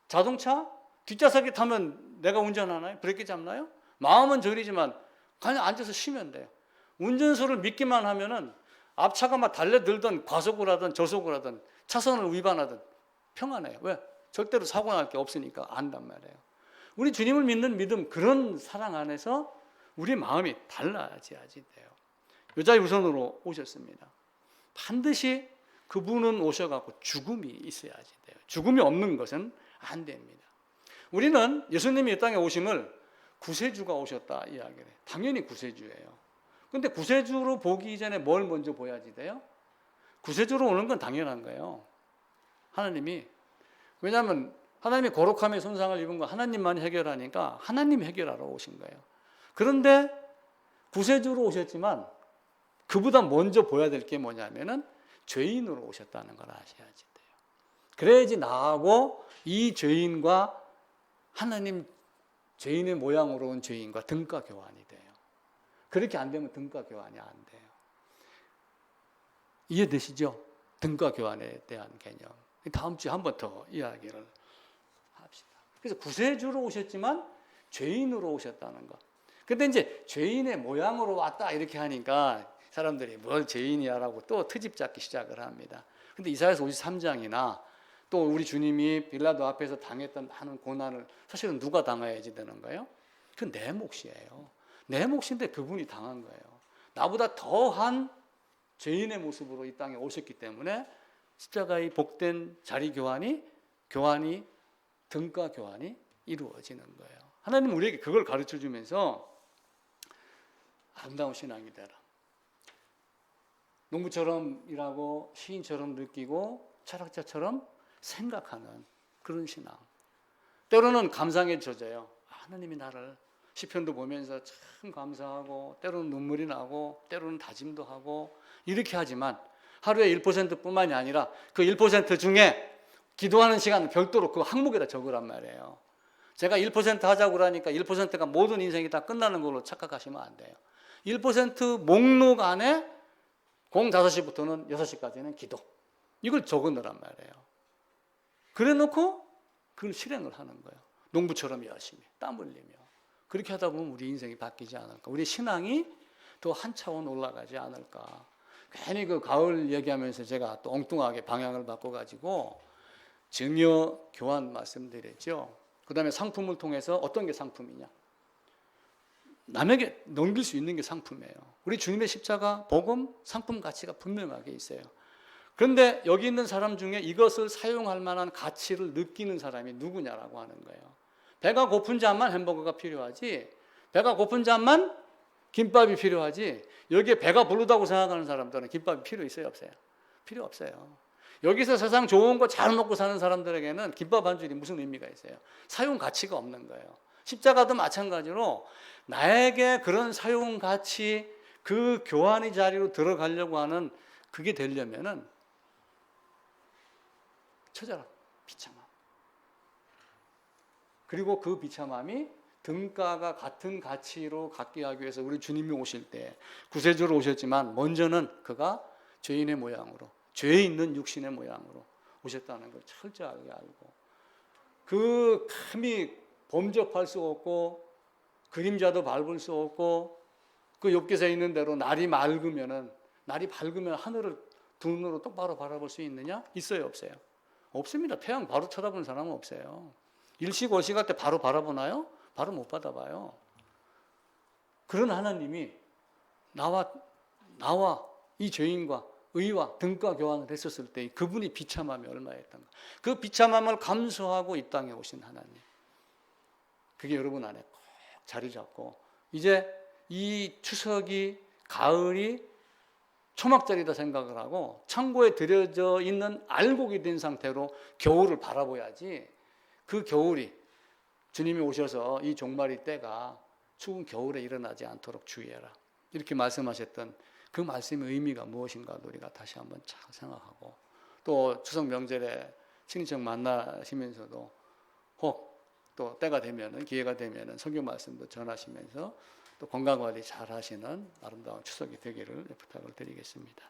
자동차, 뒷좌석에 타면 내가 운전하나요? 브레이크 잡나요? 마음은 저리지만 그냥 앉아서 쉬면 돼요. 운전수를 믿기만 하면은 앞차가 막 달려들든 과속을 하든 저속을 하든 차선을 위반하든 평안해요. 왜? 절대로 사고 날 게 없으니까 안단 말이에요. 우리 주님을 믿는 믿음, 그런 사랑 안에서 우리 마음이 달라져야지 돼요. 여자의 우선으로 오셨습니다. 반드시 그분은 오셔갖고 죽음이 있어야지 돼요. 죽음이 없는 것은 안 됩니다. 우리는 예수님이 이 땅에 오심을 구세주가 오셨다 이야기를 해요. 당연히 구세주예요. 근데 구세주로 보기 이전에 뭘 먼저 보야지 돼요? 구세주로 오는 건 당연한 거예요. 하나님이. 왜냐하면 하나님이 거룩함의 손상을 입은 거 하나님만 해결하니까 하나님 해결하러 오신 거예요. 그런데 구세주로 오셨지만 그보다 먼저 보여야 될 게 뭐냐면은 죄인으로 오셨다는 걸 아셔야지 돼요. 그래야지 나하고 이 죄인과 하나님 죄인의 모양으로 온 죄인과 등가 교환이 돼요. 그렇게 안 되면 등가 교환이 안 돼요. 이해되시죠? 등가 교환에 대한 개념. 다음 주에 한 번 더 이야기를 합시다. 그래서 구세주로 오셨지만 죄인으로 오셨다는 거. 근데 이제 죄인의 모양으로 왔다 이렇게 하니까 사람들이 뭘 죄인이야라고 또 트집 잡기 시작을 합니다. 근데 이사야서 53장이나 또 우리 주님이 빌라도 앞에서 당했던 많은 고난을 사실은 누가 당해야지 되는 거예요? 그건 내 몫이에요. 내 몫인데 그분이 당한 거예요. 나보다 더한 죄인의 모습으로 이 땅에 오셨기 때문에 십자가의 복된 자리 교환이 등가 교환이 이루어지는 거예요. 하나님은 우리에게 그걸 가르쳐 주면서 아름다운 신앙이 되라. 농부처럼 일하고 시인처럼 느끼고 철학자처럼 생각하는 그런 신앙. 때로는 감상에 젖어요. 하나님이 나를 시편도 보면서 참 감사하고 때로는 눈물이 나고 때로는 다짐도 하고 이렇게 하지만 하루에 1%뿐만이 아니라 그 1% 중에 기도하는 시간은 별도로 그 항목에다 적으란 말이에요. 제가 1% 하자고 그러니까 1%가 모든 인생이 다 끝나는 걸로 착각하시면 안 돼요. 1% 목록 안에 05시부터는 6시까지는 기도. 이걸 적어 넣으란 말이에요. 그래 놓고 그걸 실행을 하는 거예요. 농부처럼 열심히 땀 흘리며. 그렇게 하다 보면 우리 인생이 바뀌지 않을까. 우리 신앙이 더 한 차원 올라가지 않을까. 괜히 그 가을 얘기하면서 제가 또 엉뚱하게 방향을 바꿔가지고 증여 교환 말씀드렸죠. 그 다음에 상품을 통해서 어떤 게 상품이냐. 남에게 넘길 수 있는 게 상품이에요. 우리 주님의 십자가, 복음, 상품 가치가 분명하게 있어요. 그런데 여기 있는 사람 중에 이것을 사용할 만한 가치를 느끼는 사람이 누구냐라고 하는 거예요. 배가 고픈 자만 햄버거가 필요하지, 배가 고픈 자만 김밥이 필요하지, 여기에 배가 부르다고 생각하는 사람들은 김밥이 필요 있어요, 없어요? 필요 없어요. 여기서 세상 좋은 거 잘 먹고 사는 사람들에게는 김밥 한 줄이 무슨 의미가 있어요? 사용 가치가 없는 거예요. 십자가도 마찬가지로 나에게 그런 사용 가치, 그 교환의 자리로 들어가려고 하는 그게 되려면은 처절한 비참함. 그리고 그 비참함이 등가가 같은 가치로 갖게 하기 위해서 우리 주님이 오실 때 구세주로 오셨지만 먼저는 그가 죄인의 모양으로, 죄 있는 육신의 모양으로 오셨다는 걸 철저하게 알고, 그 감히 범접할 수 없고 그림자도 밟을 수 없고, 그 욥기서에 있는 대로 날이 밝으면 하늘을 두 눈으로 똑바로 바라볼 수 있느냐? 있어요, 없어요? 없습니다. 태양 바로 쳐다보는 사람은 없어요. 일시골시갈 때 바로 바라보나요? 바로 못 받아봐요. 그런 하나님이 나와 이 죄인과 의와 등가 교환을 했었을 때 그분이 비참함이 얼마였던가. 그 비참함을 감수하고 이 땅에 오신 하나님. 그게 여러분 안에 꼭 자리 잡고, 이제 이 추석이, 가을이 초막절이다 생각을 하고 창고에 들여져 있는 알곡이 된 상태로 겨울을 바라봐야지, 그 겨울이 주님이 오셔서 이 종말의 때가 추운 겨울에 일어나지 않도록 주의해라. 이렇게 말씀하셨던 그 말씀의 의미가 무엇인가 우리가 다시 한번 잘 생각하고, 또 추석 명절에 친인척 만나시면서도 혹 또 때가 되면은, 기회가 되면은 성경 말씀도 전하시면서 또 건강 관리 잘 하시는 아름다운 추석이 되기를 부탁을 드리겠습니다.